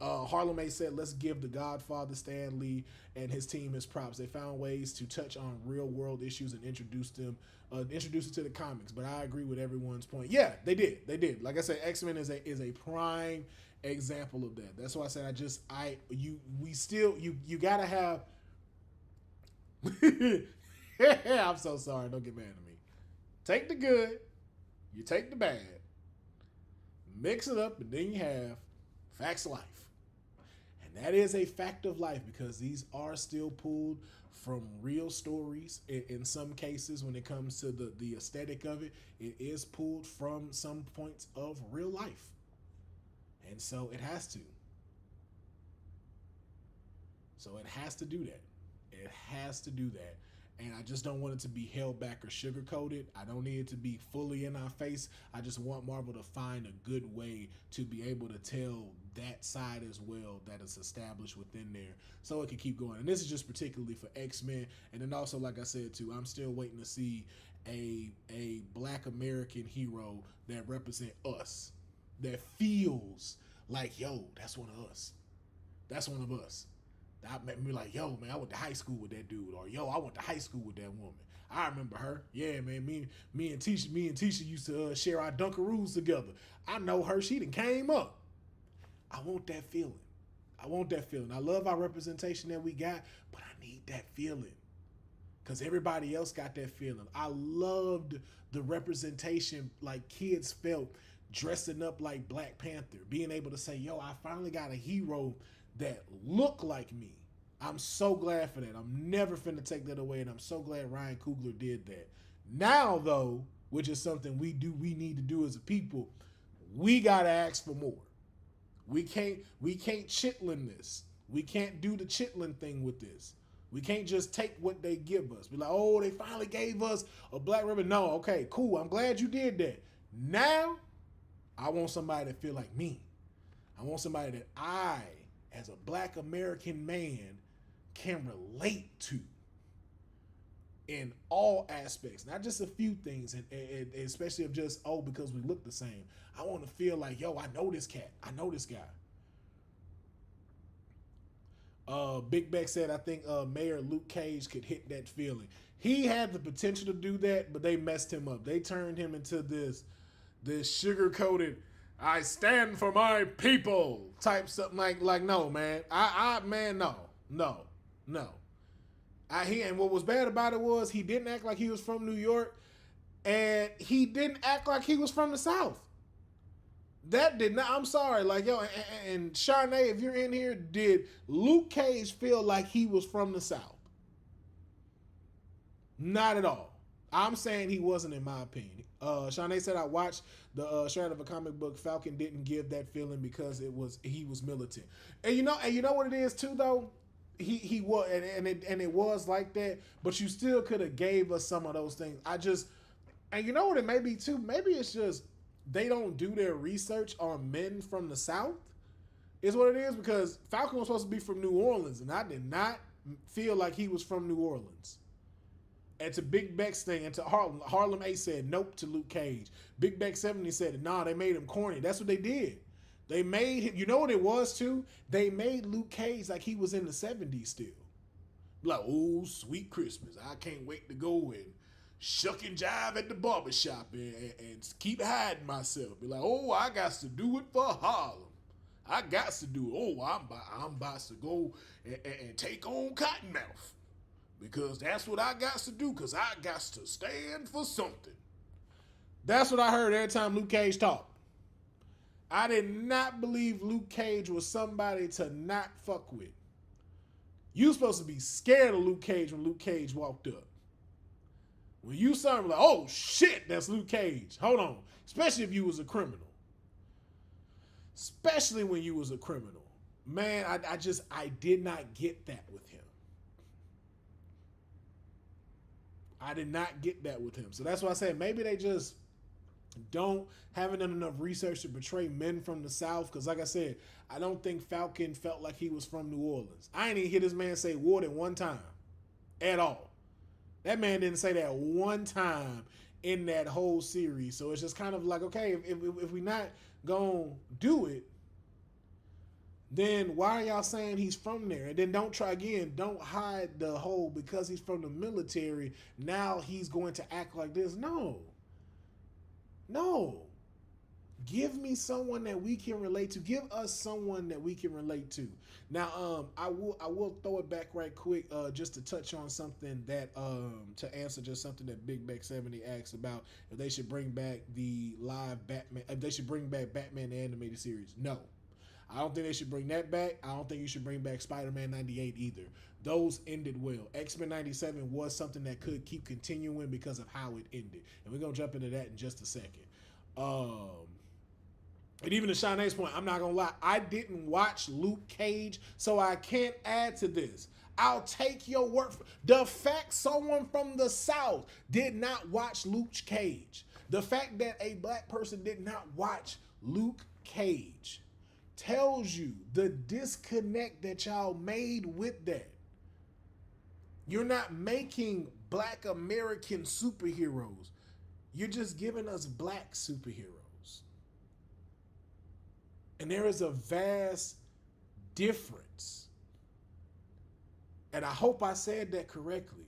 Harlem A said, let's give the Godfather Stan Lee and his team his props. They found ways to touch on real world issues and introduce them to the comics. But I agree with everyone's point. Yeah, they did. Like I said, X-Men is a prime example of that. That's why I said you gotta have I'm so sorry, don't get mad at me. Take the good, you take the bad, mix it up, and then you have facts of life. And that is a fact of life, because these are still pulled from real stories. In some cases, when it comes to the aesthetic of it, it is pulled from some points of real life. And so it has to. So it has to do that. It has to do that. And I just don't want it to be held back or sugar-coated. I don't need it to be fully in our face. I just want Marvel to find a good way to be able to tell that side as well that is established within there, so it can keep going. And this is just particularly for X-Men. And then also, like I said too, I'm still waiting to see a Black American hero that represent us, that feels like, yo, that's one of us. That's one of us. That made me like, yo, man, I went to high school with that dude, or yo, I went to high school with that woman. I remember her. Yeah, man, me and Tisha used to share our Dunkaroos together. I know her. She done came up. I want that feeling. I want that feeling. I love our representation that we got, but I need that feeling, because everybody else got that feeling. I loved the representation, like kids felt dressing up like Black Panther, being able to say, yo, I finally got a hero that look like me. I'm so glad for that. I'm never finna take that away, and I'm so glad Ryan Coogler did that. Now, though, which is something we need to do as a people, we gotta ask for more. We can't chitlin this. We can't do the chitlin thing with this. We can't just take what they give us. Be like, oh, they finally gave us a black ribbon. No, okay, cool. I'm glad you did that. Now, I want somebody to feel like me. I want somebody that I, as a black American man, can relate to in all aspects, not just a few things, and especially of just, oh, because we look the same. I want to feel like, yo, I know this cat. I know this guy. Big Beck said, I think Mayor Luke Cage could hit that feeling. He had the potential to do that, but they messed him up. They turned him into this sugar-coated, I stand for my people type something like no, man. No. And what was bad about it was he didn't act like he was from New York, and he didn't act like he was from the South. That did not, I'm sorry, like, yo, and Charnay, if you're in here, did Luke Cage feel like he was from the South? Not at all. I'm saying he wasn't, in my opinion. Charnay said, I watched the Straight Out of a Comic Book. Falcon didn't give that feeling because he was militant. And you know what it is too, though? He was, and it was like that, but you still could have gave us some of those things. And you know what it may be too? Maybe it's just they don't do their research on men from the South, is what it is, because Falcon was supposed to be from New Orleans, and I did not feel like he was from New Orleans. And to Big Beck's thing, and to Harlem A said nope to Luke Cage. Big Beck 70 said, nah, they made him corny. That's what they did. They made him, you know what it was too? They made Luke Cage like he was in the 70s still. Like, oh, sweet Christmas. I can't wait to go and shuck and jive at the barbershop and keep hiding myself. Be like, oh, I got to do it for Harlem. I got to do it. Oh, I'm about to go and take on Cottonmouth. Because that's what I got to do, because I got to stand for something. That's what I heard every time Luke Cage talked. I did not believe Luke Cage was somebody to not fuck with. You supposed to be scared of Luke Cage when Luke Cage walked up. When you saw him, like, oh shit, that's Luke Cage. Hold on. Especially if you was a criminal. Especially when you was a criminal. Man, I did not get that with him. I did not get that with him. So that's why I said maybe they just haven't done enough research to portray men from the South. Because like I said, I don't think Falcon felt like he was from New Orleans. I ain't even hear this man say Warden one time at all. That man didn't say that one time in that whole series. So it's just kind of like, okay, if we not gonna do it, then why are y'all saying he's from there? And then don't hide the whole because he's from the military, now he's going to act like this. No. Give me someone that we can relate to. Give us someone that we can relate to. Now, I will throw it back right quick, just to touch on something that, to answer just something that Big Beck 70 asked about if they should bring back the live Batman, if they should bring back Batman the animated series. No. I don't think they should bring that back. I don't think you should bring back Spider-Man 98 either. Those ended well. X-Men 97 was something that could keep continuing because of how it ended. And we're going to jump into that in just a second. And even to Shanae's point, I'm not going to lie, I didn't watch Luke Cage, so I can't add to this. I'll take your word for the fact someone from the South did not watch Luke Cage. The fact that a black person did not watch Luke Cage tells you the disconnect that y'all made with that. You're not making black American superheroes. You're just giving us black superheroes. And there is a vast difference. And I hope I said that correctly.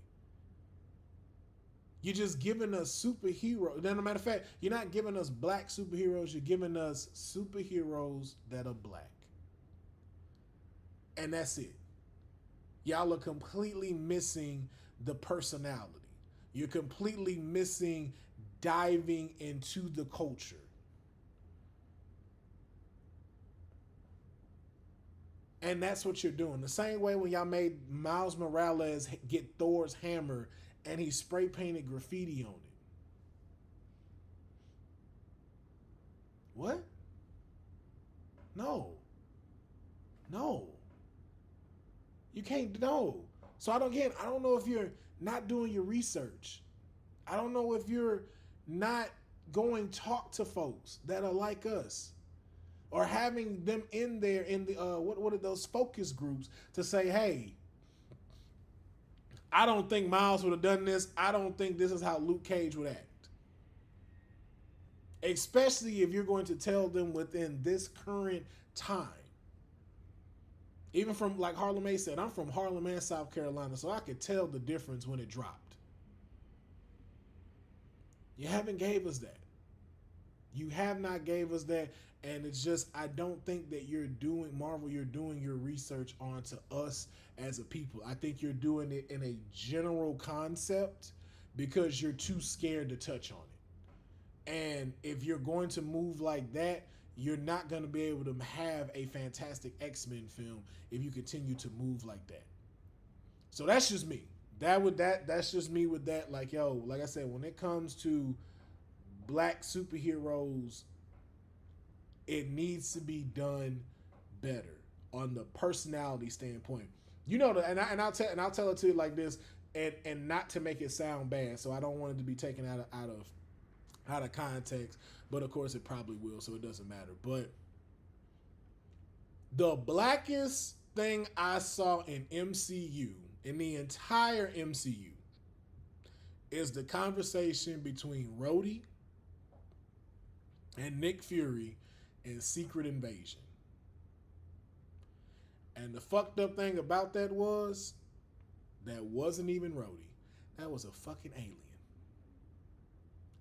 You're just giving us superheroes. As a matter of fact, you're not giving us black superheroes. You're giving us superheroes that are black. And that's it. Y'all are completely missing the personality. You're completely missing diving into the culture. And that's what you're doing. The same way when y'all made Miles Morales get Thor's hammer and he spray painted graffiti on it. What? No. You can't, no. So I don't know if you're not doing your research. I don't know if you're not going talk to folks that are like us, or having them in there in the what are those focus groups to say, hey, I don't think Miles would have done this. I don't think this is how Luke Cage would act. Especially if you're going to tell them within this current time. Even from, like Harlem A said, I'm from Harlem and South Carolina, so I could tell the difference when it dropped. You haven't gave us that. You have not gave us that, and it's just, I don't think that you're doing your research onto us as a people. I think you're doing it in a general concept because you're too scared to touch on it. And if you're going to move like that, you're not going to be able to have a fantastic X-Men film if you continue to move like that. So that's just me. That's just me with that. Like, yo, like I said, when it comes to black superheroes, it needs to be done better on the personality standpoint. You know, and I'll tell it to you like this, and not to make it sound bad. So I don't want it to be taken out of context, but of course it probably will, so it doesn't matter. But the blackest thing I saw in MCU, in the entire MCU, is the conversation between Rhodey and Nick Fury in Secret Invasion. And the fucked up thing about that was, that wasn't even Rhodey. That was a fucking alien.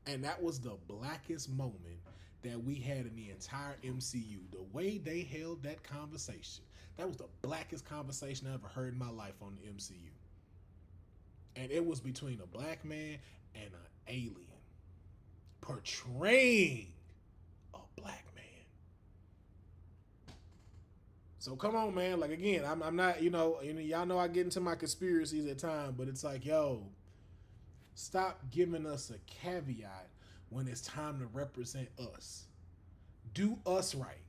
And that was the blackest moment that we had in the entire MCU. The way they held that conversation, that was the blackest conversation I ever heard in my life on the MCU. And it was between a black man and an alien portraying a black man. So come on, man. Like, again, I'm not, y'all know I get into my conspiracies at times, but it's like, yo, stop giving us a caveat when it's time to represent us. Do us right.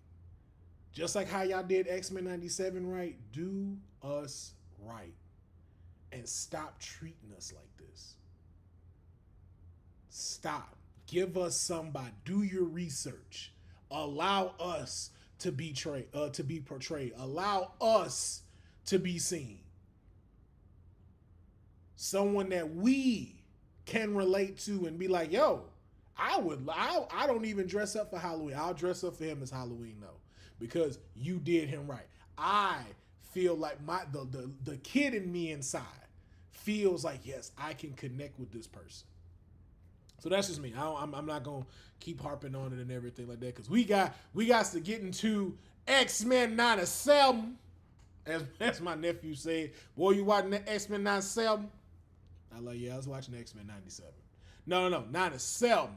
Just like how y'all did X-Men 97 right, do us right. And stop treating us like this. Stop. Give us somebody. Do your research. Allow us to be portrayed. Allow us to be seen. Someone that we can relate to and be like, yo, I don't even dress up for Halloween. I'll dress up for him as Halloween though, because you did him right. I feel like the kid in me inside feels like, yes, I can connect with this person. So that's just me. I'm not gonna keep harping on it and everything like that, because we got to get into X-Men 97, as my nephew said. Boy, you watching the X-Men 97? I was watching X-Men 97. No, 97.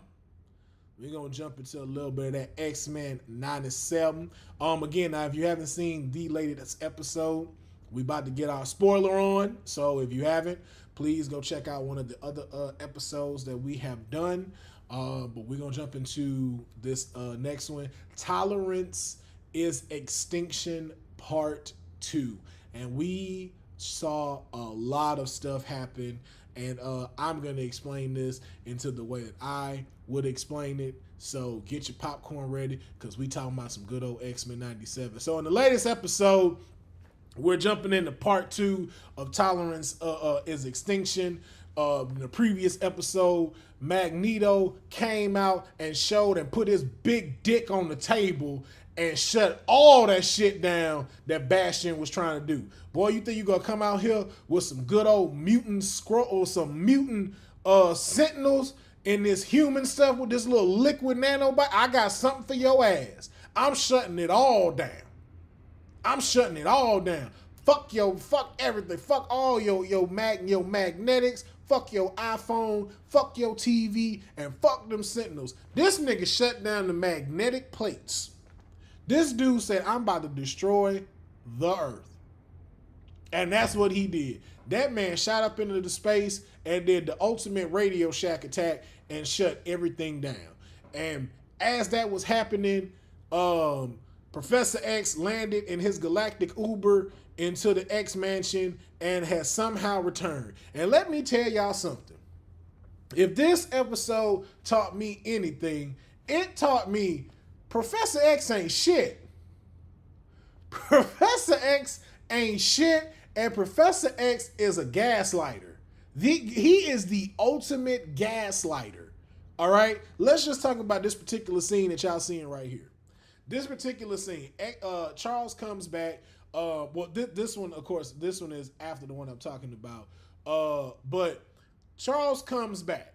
We're going to jump into a little bit of that X-Men 97. Again, now, if you haven't seen the latest episode, we about to get our spoiler on. So if you haven't, please go check out one of the other episodes that we have done. But we're going to jump into this next one. Tolerance is Extinction Part 2. And we saw a lot of stuff happen. And I'm going to explain this into the way that I would explain it. So get your popcorn ready, because we talking about some good old X-Men 97. So in the latest episode, we're jumping into part 2 of Tolerance is Extinction. In the previous episode, Magneto came out and showed and put his big dick on the table and shut all that shit down that Bastion was trying to do. Boy, you think you gonna come out here with some good old mutant some mutant sentinels and this human stuff with this little liquid nanobot? I got something for your ass. I'm shutting it all down. Fuck everything. Fuck all your magnetics. Fuck your iPhone. Fuck your TV. And fuck them sentinels. This nigga shut down the magnetic plates. This dude said, I'm about to destroy the earth. And that's what he did. That man shot up into the space and did the ultimate Radio Shack attack and shut everything down. And as that was happening, Professor X landed in his galactic Uber into the X Mansion and has somehow returned. And let me tell y'all something. If this episode taught me anything, it taught me Professor X ain't shit. Professor X ain't shit, and Professor X is a gaslighter. He is the ultimate gaslighter. All right? Let's just talk about this particular scene that y'all seeing right here. This particular scene, Charles comes back. This one, of course, this one is after the one I'm talking about. But Charles comes back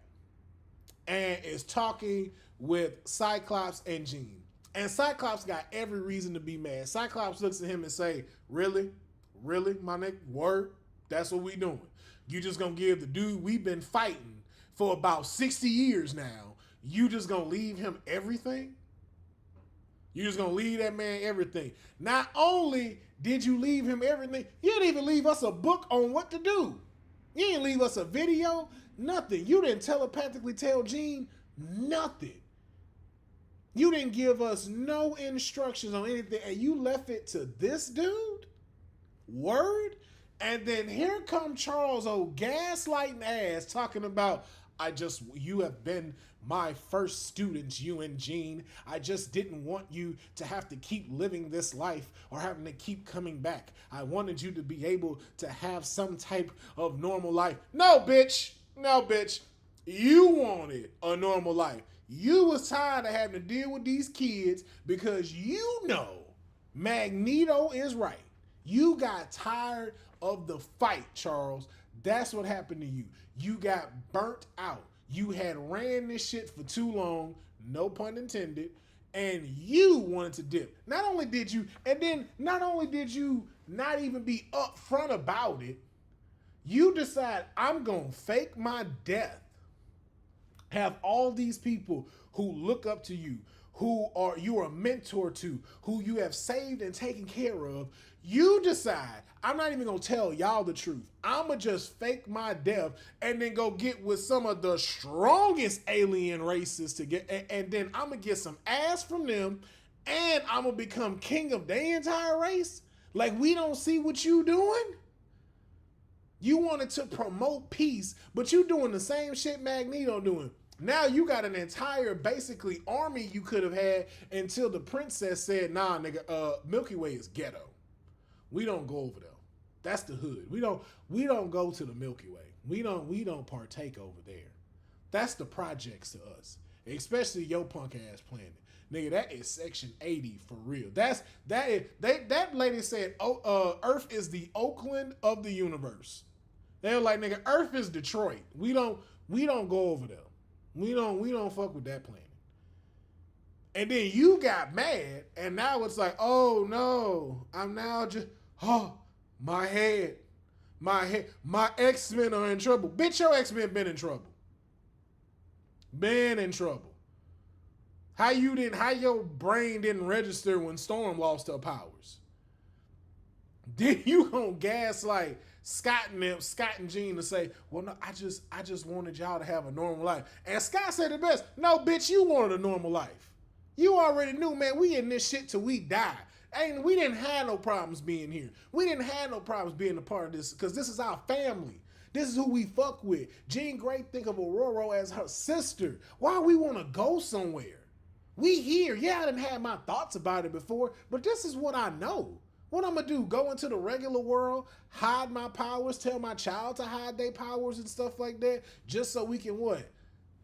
and is talking with Cyclops and Jean. And Cyclops got every reason to be mad. Cyclops looks at him and say, really? Really, my nigga? Word? That's what we doing. You just gonna give the dude we've been fighting for about 60 years now, you just gonna leave him everything? You just gonna leave that man everything. Not only did you leave him everything, you didn't even leave us a book on what to do. You didn't leave us a video, nothing. You didn't telepathically tell Jean nothing. You didn't give us no instructions on anything, and you left it to this dude? Word? And then here come Charles, old gaslighting ass, talking about, you have been my first students, you and Jean. I just didn't want you to have to keep living this life or having to keep coming back. I wanted you to be able to have some type of normal life. No, bitch. No, bitch. You wanted a normal life. You was tired of having to deal with these kids because you know Magneto is right. You got tired of the fight, Charles. That's what happened to you. You got burnt out. You had ran this shit for too long, no pun intended, and you wanted to dip. Not only did you not even be upfront about it, you decide, I'm gonna fake my death. Have all these people who look up to you, you are a mentor to, who you have saved and taken care of. You decide, I'm not even gonna tell y'all the truth. I'ma just fake my death and then go get with some of the strongest alien races to get, and then I'm gonna get some ass from them, and I'm gonna become king of their entire race. Like, we don't see what you doing? You wanted to promote peace, but you doing the same shit Magneto doing. Now you got an entire, basically, army you could have had until the princess said, nah, nigga, Milky Way is ghetto. We don't go over there. That's the hood. We don't go to the Milky Way. We don't partake over there. That's the projects to us. Especially your punk ass planet. Nigga, that is Section 80 for real. That lady said, Earth is the Oakland of the universe. They were like, nigga, Earth is Detroit. We don't go over there. We don't fuck with that planet. And then you got mad, and now it's like, oh no, I'm now just, my head, my X-Men are in trouble. Bitch, your X-Men been in trouble. Been in trouble. How your brain didn't register when Storm lost her powers? Then you gonna gaslight Scott and Jean to say, well, no, I just wanted y'all to have a normal life. And Scott said the best. No, bitch, you wanted a normal life. You already knew, man, we in this shit till we die. We didn't have no problems being here. We didn't have no problems being a part of this because this is our family. This is who we fuck with. Jean Grey think of Aurora as her sister. Why we want to go somewhere? We here. Yeah, I didn't have my thoughts about it before, but this is what I know. What I'm going to do? Go into the regular world, hide my powers, tell my child to hide their powers and stuff like that, just so we can what?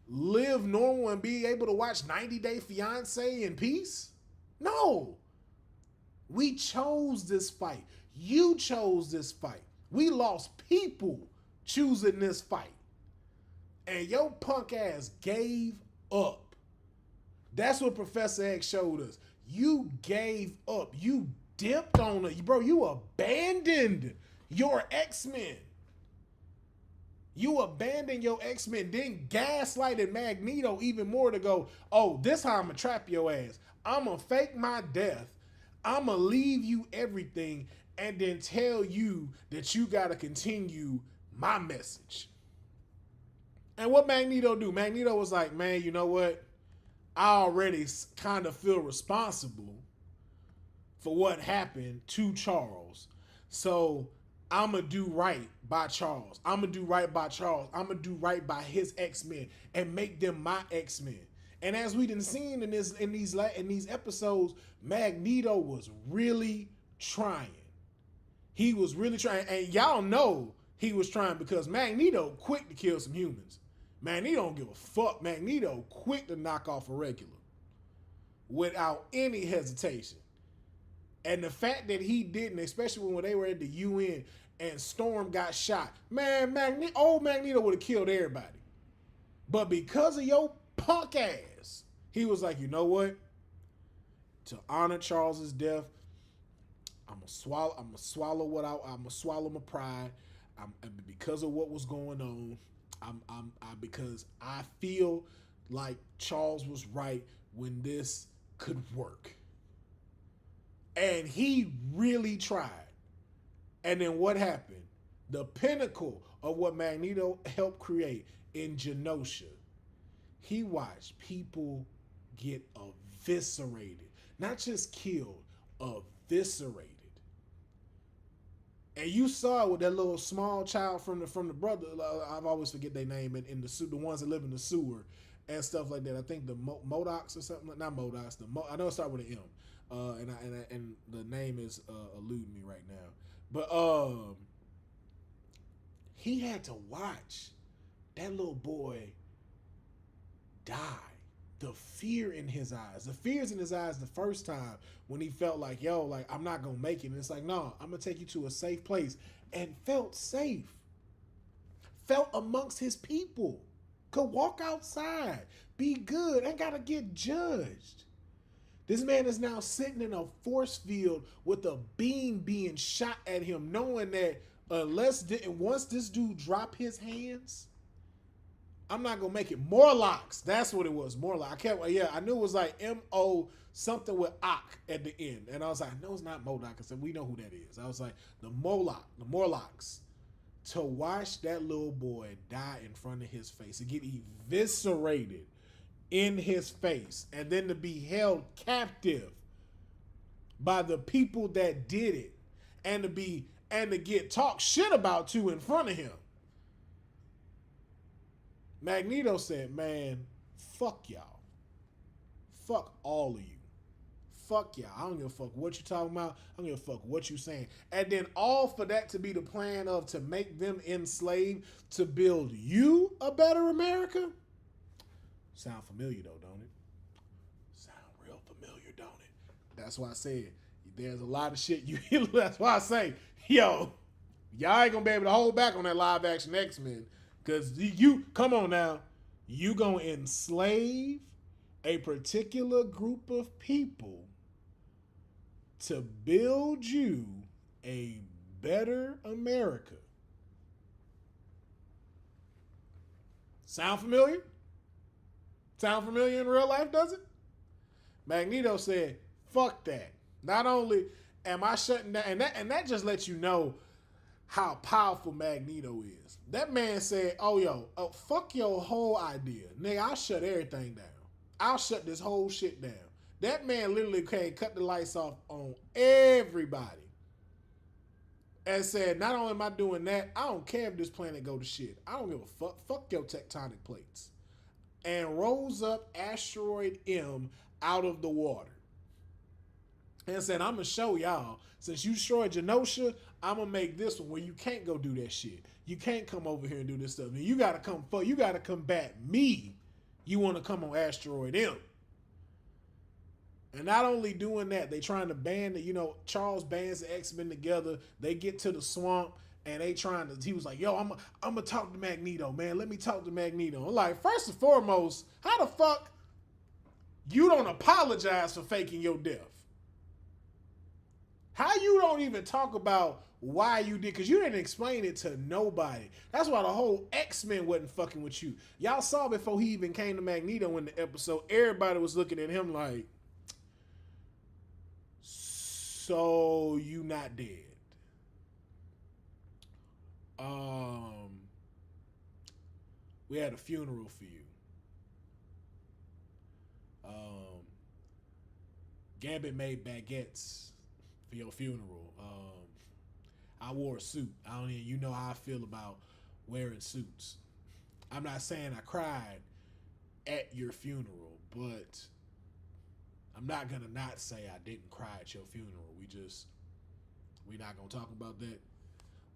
Live normal and be able to watch 90 Day Fiancé in peace? No. We chose this fight. You chose this fight. We lost people choosing this fight. And your punk ass gave up. That's what Professor X showed us. You gave up. You dipped on it. Bro, you abandoned your X-Men. You abandoned your X-Men, then gaslighted Magneto even more to go, oh, this how I'm going to trap your ass. I'm going to fake my death. I'm going to leave you everything and then tell you that you got to continue my message. And what Magneto do? Magneto was like, man, you know what? I already kind of feel responsible for what happened to Charles. So I'm going to do right by Charles. I'm going to do right by Charles. I'm going to do right by his X-Men and make them my X-Men. And as we done seen in these episodes, Magneto was really trying. He was really trying. And y'all know he was trying because Magneto quick to kill some humans. Magneto don't give a fuck. Magneto quick to knock off a regular without any hesitation. And the fact that he didn't, especially when they were at the UN and Storm got shot, man, old Magneto would have killed everybody. But because of your punk ass, he was like, you know what? To honor Charles's death, I'm gonna swallow my pride. Because of what was going on, because I feel like Charles was right when this could work. And he really tried. And then what happened? The pinnacle of what Magneto helped create in Genosha. He watched people get eviscerated. Not just killed, eviscerated. And you saw it with that little small child from the brother. I've always forget their name in the ones that live in the sewer and stuff like that. I think the Modocs or something. Not Modocs. I know it started with an M. And the name is eluding me right now. But he had to watch that little boy die. The fear in his eyes. The fear's in his eyes the first time when he felt like, I'm not going to make it. And it's like, no, I'm going to take you to a safe place. And felt safe. Felt amongst his people. Could walk outside. Be good. Ain't got to get judged. This man is now sitting in a force field with a beam being shot at him, knowing that once this dude drop his hands, I'm not gonna make it. Morlocks. That's what it was. Morlock. I knew it was like M-O something with Ock at the end. And I was like, no, it's not Modoc. I said, we know who that is. I was like, the Morlocks. To watch that little boy die in front of his face, to get eviscerated in his face, and then to be held captive by the people that did it, and to get talked shit about too in front of him. Magneto said, man, fuck y'all. Fuck all of you. Fuck y'all. I don't give a fuck what you talking about. I don't give a fuck what you saying. And then all for that to be the plan of to make them enslaved, to build you a better America? Sound familiar though, don't it? Sound real familiar, don't it? That's why I said there's a lot of shit you hear. That's why I say, y'all ain't gonna be able to hold back on that live action X-Men. Because come on now, you gonna enslave a particular group of people to build you a better America. Sound familiar? Sound familiar in real life, does it? Magneto said, fuck that. Not only am I shutting down, and that just lets you know how powerful Magneto is. That man said, fuck your whole idea. Nigga, I'll shut everything down. I'll shut this whole shit down. That man literally came, cut the lights off on everybody. And said, not only am I doing that, I don't care if this planet go to shit. I don't give a fuck. Fuck your tectonic plates. And rose up asteroid M out of the water. And said, I'm going to show y'all, since you destroyed Genosha, I'm going to make this one where you can't go do that shit. You can't come over here and do this stuff. And you got to combat me. You want to come on asteroid M. And not only doing that, they trying to ban Charles bands the X-Men together. They get to the swamp and he was like, I'm going to talk to Magneto, man. Let me talk to Magneto. I'm like, first and foremost, how the fuck you don't apologize for faking your death? How you don't even talk about why you did, because you didn't explain it to nobody. That's why the whole X-Men wasn't fucking with you. Y'all saw before he even came to Magneto in the episode, everybody was looking at him like, so you not dead. We had a funeral for you. Gambit made baguettes for your funeral. I wore a suit. I don't even, you know how I feel about wearing suits. I'm not saying I cried at your funeral, but I'm not gonna not say I didn't cry at your funeral. We not gonna talk about that.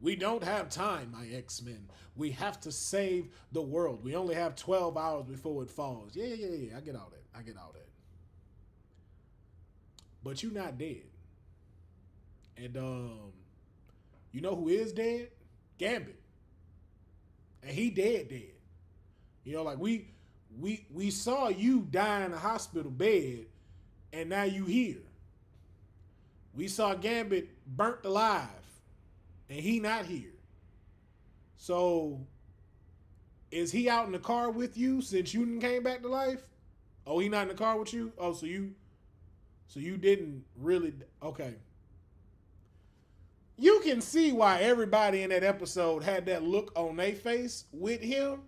We don't have time, my X-Men. We have to save the world. We only have 12 hours before it falls. Yeah. I get all that. But you not dead. And you know who is dead? Gambit. And he dead. You know, like we saw you die in a hospital bed, and now you here. We saw Gambit burnt alive, and he not here. So, is he out in the car with you since you didn't came back to life? Oh, he not in the car with you? Oh, so you didn't really, okay. You can see why everybody in that episode had that look on their face with him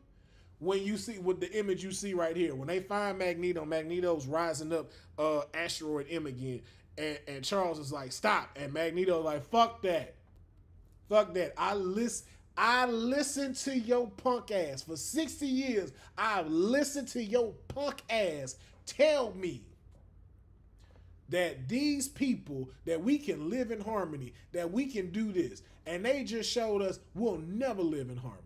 when you see with the image you see right here. When they find Magneto, Magneto's rising up Asteroid M again. And Charles is like, stop. And Magneto's like, fuck that. I listened to your punk ass. For 60 years, I've listened to your punk ass tell me that these people, that we can live in harmony, that we can do this. And they just showed us we'll never live in harmony.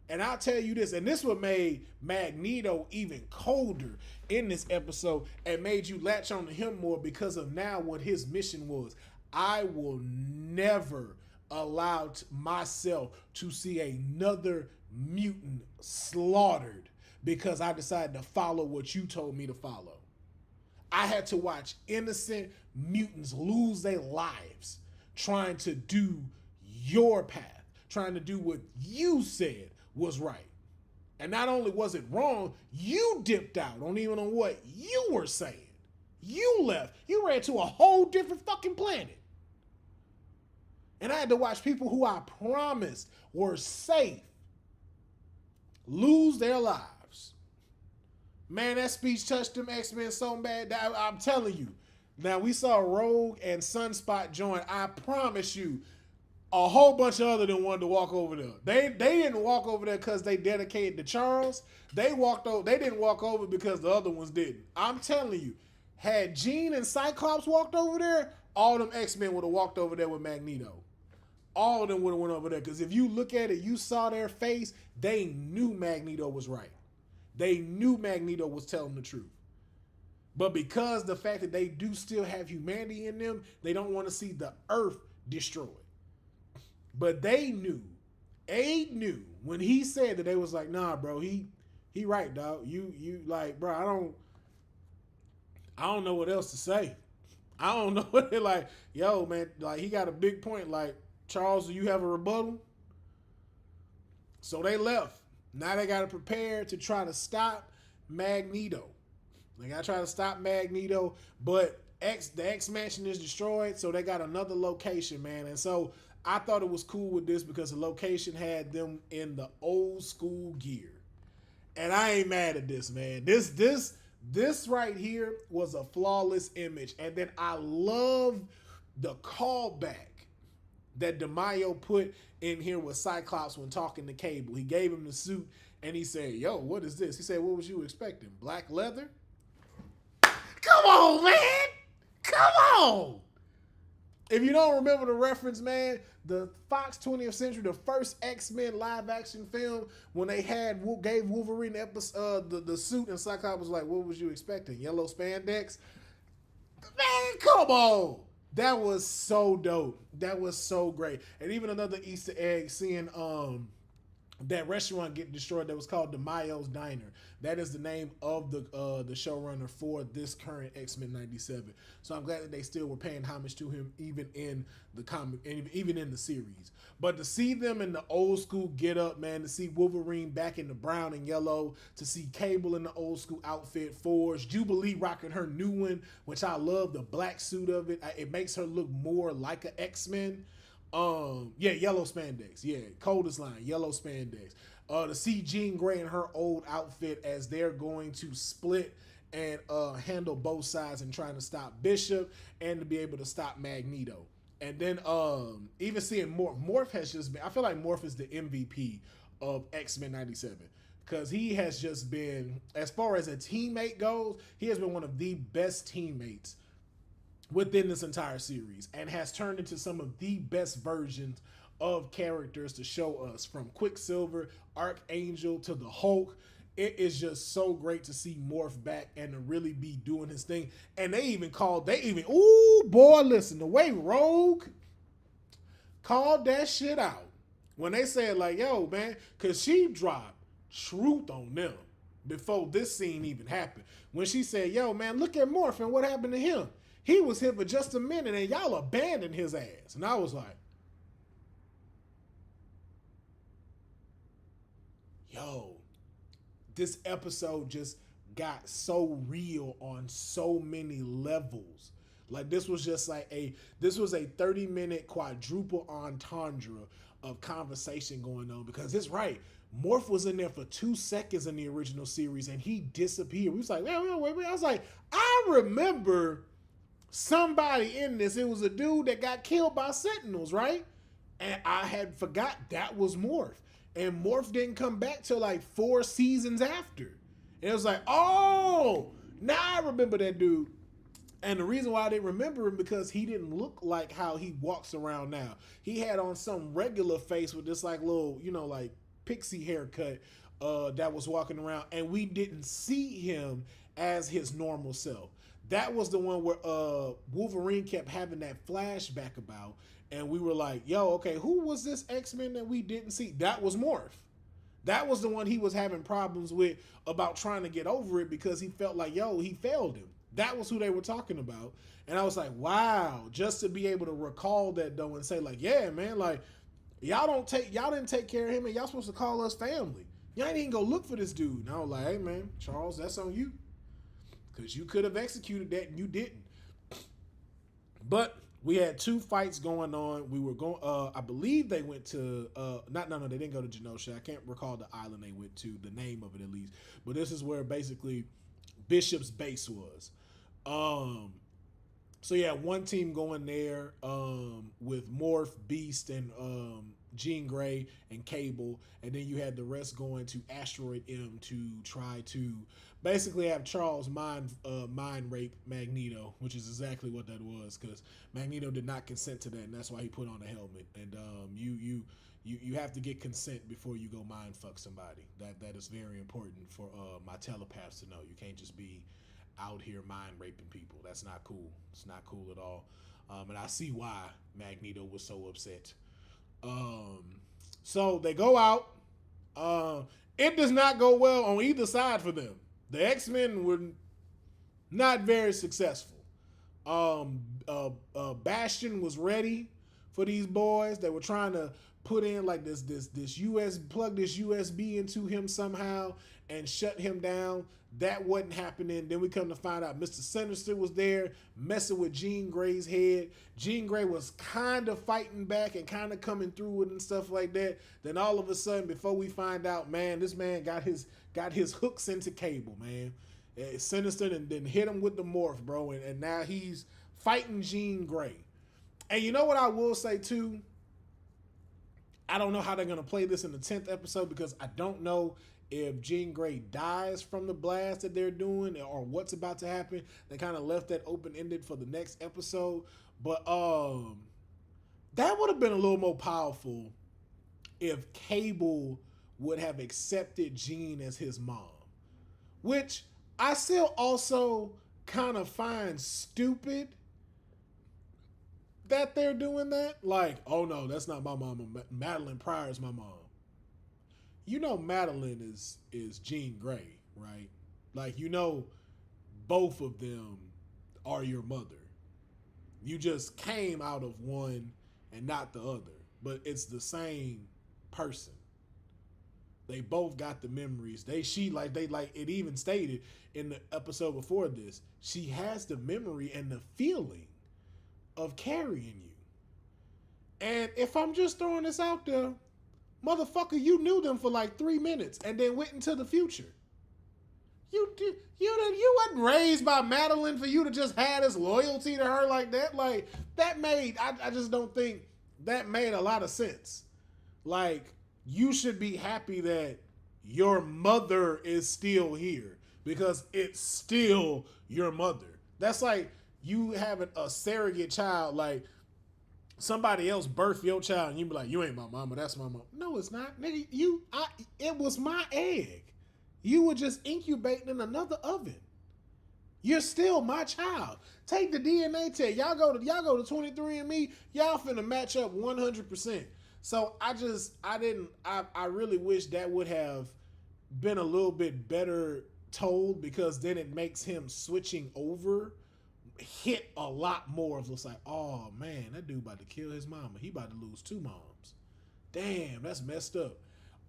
And I'll tell you this, and this what made Magneto even colder in this episode and made you latch on to him more because of now what his mission was. I will never allow myself to see another mutant slaughtered because I decided to follow what you told me to follow. I had to watch innocent mutants lose their lives trying to do your path, trying to do what you said was right. And not only was it wrong, you dipped out on what you were saying. You left. You ran to a whole different fucking planet. And I had to watch people who I promised were safe lose their lives. Man, that speech touched them X-Men so bad that I'm telling you. Now, we saw Rogue and Sunspot join. I promise you, a whole bunch of other than wanted to walk over there. They didn't walk over there because they dedicated to Charles. They didn't walk over because the other ones didn't. I'm telling you, had Jean and Cyclops walked over there, all them X-Men would have walked over there with Magneto. All of them would have went over there. Because if you look at it, you saw their face, they knew Magneto was right. They knew Magneto was telling the truth. But because the fact that they do still have humanity in them, they don't want to see the Earth destroyed. But they knew, Aid knew when he said that, they was like, nah, bro, he right, dog. You like, bro, I don't know what else to say. I don't know what they're like, yo, man, like he got a big point. Like, Charles, do you have a rebuttal? So they left. Now they got to prepare to try to stop Magneto. They got to try to stop Magneto, but the X Mansion is destroyed, so they got another location, man. And so I thought it was cool with this because the location had them in the old school gear. And I ain't mad at this, man. This right here was a flawless image. And then I love the callback that DeMaio put in here with Cyclops when talking to Cable. He gave him the suit and he said, yo, what is this? He said, what was you expecting? Black leather? Come on, man. Come on. If you don't remember the reference, man, the Fox 20th Century, the first X-Men live action film, when they gave Wolverine the suit and Cyclops was like, what was you expecting? Yellow spandex? Man, come on. That was so dope. That was so great. And even another Easter egg, seeing that restaurant get destroyed that was called DeMaio's Diner. That is the name of the showrunner for this current X-Men 97. So I'm glad that they still were paying homage to him even in the comic, even in the series. But to see them in the old school get up, man, to see Wolverine back in the brown and yellow, to see Cable in the old school outfit, Forge, Jubilee rocking her new one, which I love the black suit of it. It makes her look more like an X-Men. Yellow spandex. Yeah, coldest line, yellow spandex. To see Jean Grey in her old outfit as they're going to split and handle both sides and trying to stop Bishop and to be able to stop Magneto. And then even seeing Morph has just been, I feel like Morph is the MVP of X-Men 97. Because he has just been, as far as a teammate goes, he has been one of the best teammates within this entire series and has turned into some of the best versions of characters to show us, from Quicksilver, Archangel to the Hulk. It is just so great to see Morph back and to really be doing his thing. And ooh, boy, listen, the way Rogue called that shit out when they said, like, yo, man, because she dropped truth on them before this scene even happened. When she said, yo, man, look at Morph and what happened to him. He was here for just a minute and y'all abandoned his ass. And I was like, yo, this episode just got so real on so many levels. Like, this was just like a 30-minute quadruple entendre of conversation going on, because it's right. Morph was in there for 2 seconds in the original series and he disappeared. We was like, wait. I was like, I remember somebody in this. It was a dude that got killed by Sentinels, right? And I had forgot that was Morph. And Morph didn't come back till like 4 seasons after. And it was like, oh, now I remember that dude. And the reason why I didn't remember him, because he didn't look like how he walks around now. He had on some regular face with this like little, like pixie haircut that was walking around, and we didn't see him as his normal self. That was the one where Wolverine kept having that flashback about, and we were like, yo, okay, who was this X-Men that we didn't see? That was Morph. That was the one he was having problems with about trying to get over it, because he felt like, yo, he failed him. That was who they were talking about. And I was like, wow, just to be able to recall that though and say like, yeah, man, like, y'all didn't take care of him and y'all supposed to call us family. Y'all ain't even go look for this dude. And I was like, hey man, Charles, that's on you. Because you could have executed that and you didn't. But we had 2 fights going on. We were going, I believe they went to, they didn't go to Genosha. I can't recall the island they went to, the name of it at least. But this is where basically Bishop's base was. So yeah, one team going there with Morph, Beast, and Jean Grey and Cable, and then you had the rest going to Asteroid M to try to basically have Charles mind rape Magneto, which is exactly what that was, because Magneto did not consent to that, and that's why he put on a helmet. And you have to get consent before you go mind fuck somebody. That is very important for my telepaths to know. You can't just be out here mind raping people. That's not cool. It's not cool at all. And I see why Magneto was so upset. So they go out. It does not go well on either side for them. The X-Men were not very successful. Bastion was ready for these boys. They were trying to put in like this USB into him somehow and shut him down. That wasn't happening. Then we come to find out Mr. Sinister was there messing with Jean Grey's head. Jean Grey was kind of fighting back and kind of coming through it and stuff like that. Then all of a sudden, before we find out, man, this man got his hooks into Cable, man. Sinister and then hit him with the morph, bro. And now he's fighting Jean Grey. And you know what I will say too? I don't know how they're going to play this in the 10th episode, because I don't know if Jean Grey dies from the blast that they're doing or what's about to happen. They kind of left that open-ended for the next episode. But that would have been a little more powerful if Cable would have accepted Jean as his mom, which I still also kind of find stupid that they're doing that. Like, oh no, that's not my mom. Madeline Pryor's my mom. You know Madeline is Jean Grey, right? Like, you know both of them are your mother. You just came out of one and not the other, but it's the same person. They both got the memories. It even stated in the episode before this, she has the memory and the feeling of carrying you. And if I'm just throwing this out there, motherfucker, you knew them for like 3 minutes and then went into the future. You wasn't raised by Madeline for you to just have this loyalty to her like that. Like that made I just don't think that made a lot of sense. Like you should be happy that your mother is still here because it's still your mother. That's like you having a surrogate child, like somebody else birthed your child and you be like, you ain't my mama, that's my mama. No, it's not. Nigga, it was my egg. You were just incubating in another oven. You're still my child. Take the DNA test. Y'all go to 23andMe. Y'all finna match up 100%. So I really wish that would have been a little bit better told, because then it makes him switching over hit a lot more of, looks like, oh man, that dude about to kill his mama. He about to lose 2 moms. Damn, that's messed up.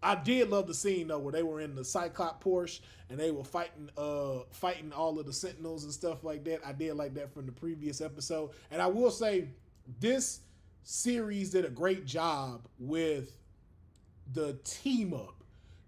I did love the scene though where they were in the Cyclops Porsche and they were fighting all of the Sentinels and stuff like that. I did like that from the previous episode. And I will say this series did a great job with the team up.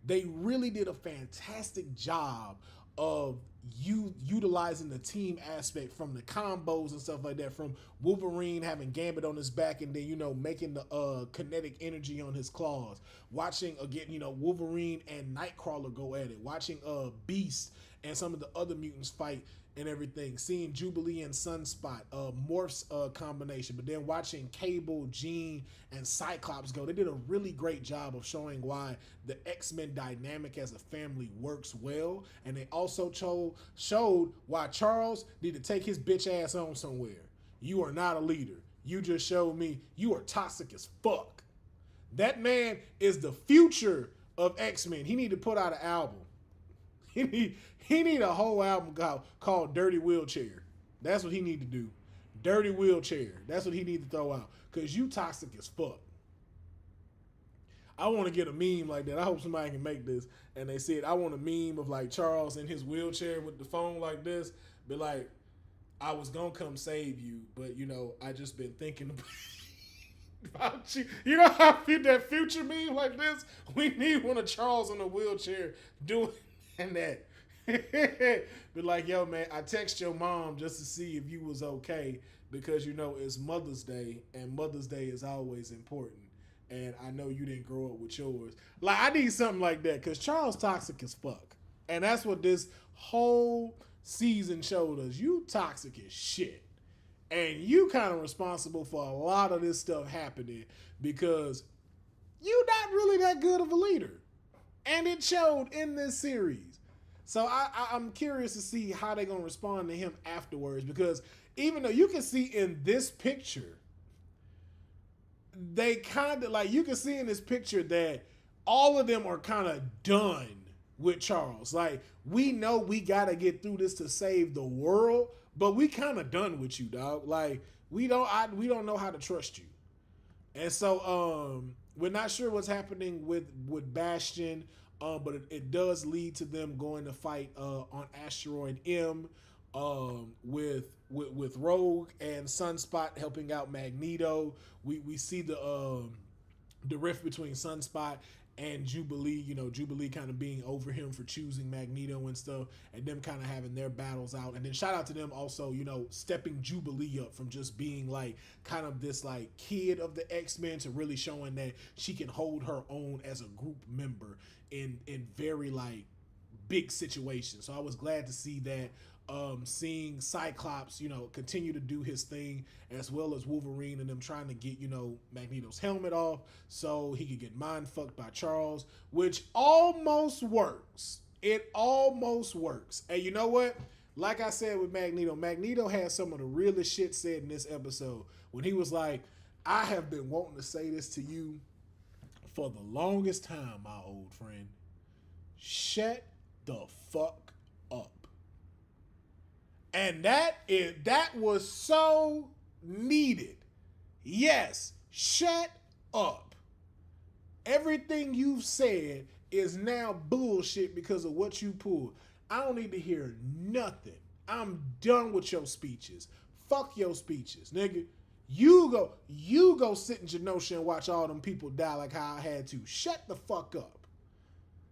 They really did a fantastic job of utilizing the team aspect, from the combos and stuff like that, from Wolverine having Gambit on his back and then, you know, making the kinetic energy on his claws, watching again, you know, Wolverine and Nightcrawler go at it, watching Beast and some of the other mutants fight and everything, seeing Jubilee and Sunspot, Morph's combination, but then watching Cable, Jean, and Cyclops go. They did a really great job of showing why the X-Men dynamic as a family works well, and they also showed why Charles need to take his bitch ass on somewhere. You are not a leader. You just showed me you are toxic as fuck. That man is the future of X-Men. He need to put out an album. He need a whole album called Dirty Wheelchair. That's what he need to do. Dirty Wheelchair. That's what he need to throw out. Because you toxic as fuck. I want to get a meme like that. I hope somebody can make this. And they said, I want a meme of like Charles in his wheelchair with the phone like this. Be like, I was going to come save you, but, you know, I just been thinking about you. You know how that future meme like this? We need one of Charles in a wheelchair doing that. Be like, yo, man, I text your mom just to see if you was okay, because, you know, it's Mother's Day, and Mother's Day is always important. And I know you didn't grow up with yours. Like, I need something like that, because Charles toxic as fuck. And that's what this whole season showed us. You toxic as shit. And you kind of responsible for a lot of this stuff happening, because you not really that good of a leader. And it showed in this series. So I'm curious to see how they're going to respond to him afterwards, because even though you can see in this picture, they kind of like, you can see in this picture that all of them are kind of done with Charles. Like, we know we got to get through this to save the world, but we kind of done with you, dog. Like, we don't know how to trust you. And so we're not sure what's happening with Bastion. But it does lead to them going to fight on Asteroid M with Rogue and Sunspot helping out Magneto. We see the rift between Sunspot and Jubilee. You know, Jubilee kind of being over him for choosing Magneto and stuff, and them kind of having their battles out. And then shout out to them also, you know, stepping Jubilee up from just being like kind of this like kid of the X-Men to really showing that she can hold her own as a group member in very like big situations. So I was glad to see that. Seeing Cyclops, you know, continue to do his thing, as well as Wolverine and them trying to get, you know, Magneto's helmet off so he could get mind fucked by Charles, which almost works. It almost works. And you know what? Like I said with Magneto had some of the realest shit said in this episode when he was like, I have been wanting to say this to you for the longest time, my old friend. Shut the fuck up. And that was so needed. Yes, shut up. Everything you've said is now bullshit because of what you pulled. I don't need to hear nothing. I'm done with your speeches. Fuck your speeches, nigga. You go sit in Genosha and watch all them people die like how I had to. Shut the fuck up.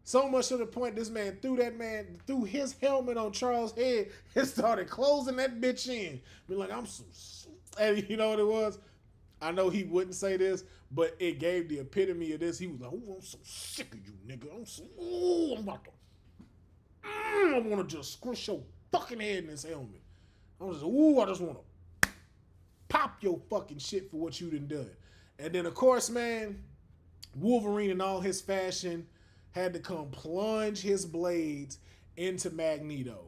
So much to the point this man threw his helmet on Charles' head and started closing that bitch in. Be like, I'm so, and you know what it was? I know he wouldn't say this, but it gave the epitome of this. He was like, "Oh, I'm so sick of you, nigga. I'm about to, I want to just squish your fucking head in this helmet. I just want to pop your fucking shit for what you done. And then, of course, man, Wolverine in all his fashion had to come plunge his blades into Magneto.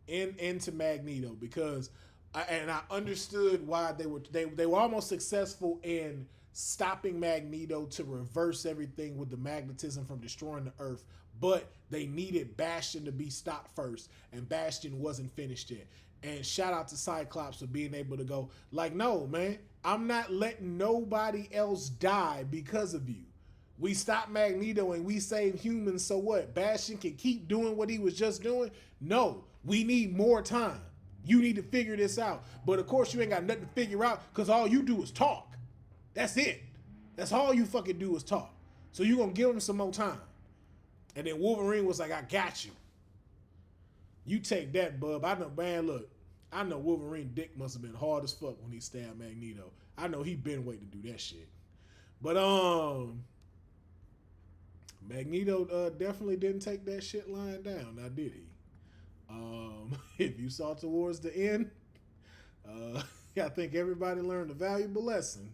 Into Magneto because I understood why they were almost successful in stopping Magneto to reverse everything with the magnetism from destroying the Earth, but they needed Bastion to be stopped first, and Bastion wasn't finished yet. And shout out to Cyclops for being able to go, like, no, man, I'm not letting nobody else die because of you. We stopped Magneto and we saved humans, so what? Bastion can keep doing what he was just doing? No, we need more time. You need to figure this out. But of course you ain't got nothing to figure out because all you do is talk. That's it. That's all you fucking do is talk. So you're going to give him some more time. And then Wolverine was like, I got you. You take that, bub. I know, man, look. I know Wolverine dick must have been hard as fuck when he stabbed Magneto. I know he been waiting to do that shit. But, Magneto definitely didn't take that shit lying down. Now, did he? If you saw towards the end, I think everybody learned a valuable lesson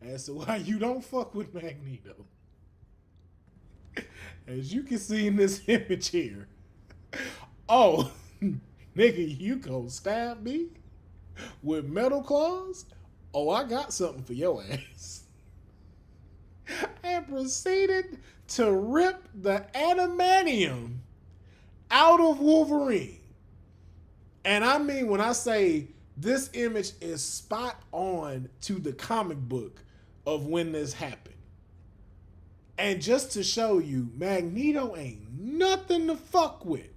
as to why you don't fuck with Magneto. As you can see in this image here. Oh, nigga, you gonna stab me with metal claws? Oh, I got something for your ass. And proceeded to rip the adamantium out of Wolverine. And I mean, when I say this image is spot on to the comic book of when this happened. And just to show you, Magneto ain't nothing to fuck with.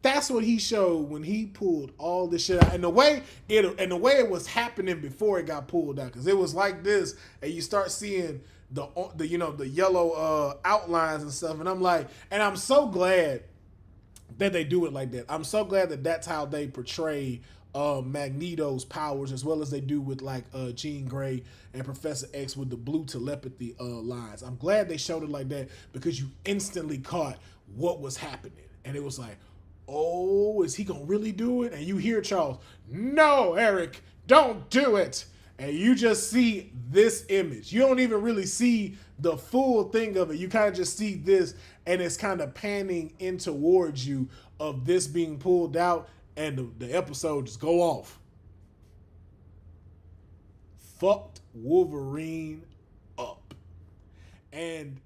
That's what he showed when he pulled all this shit out. And the way it was happening before it got pulled out, because it was like this, and you start seeing the yellow outlines and stuff. And I'm like, and I'm so glad that they do it like that. I'm so glad that that's how they portray Magneto's powers, as well as they do with like Jean Grey and Professor X with the blue telepathy lines. I'm glad they showed it like that because you instantly caught what was happening. And it was like, oh, is he gonna really do it? And you hear Charles, no, Eric, don't do it. And you just see this image. You don't even really see the full thing of it. You kind of just see this, and it's kind of panning in towards you of this being pulled out, and the episode just go off. Fucked Wolverine up. And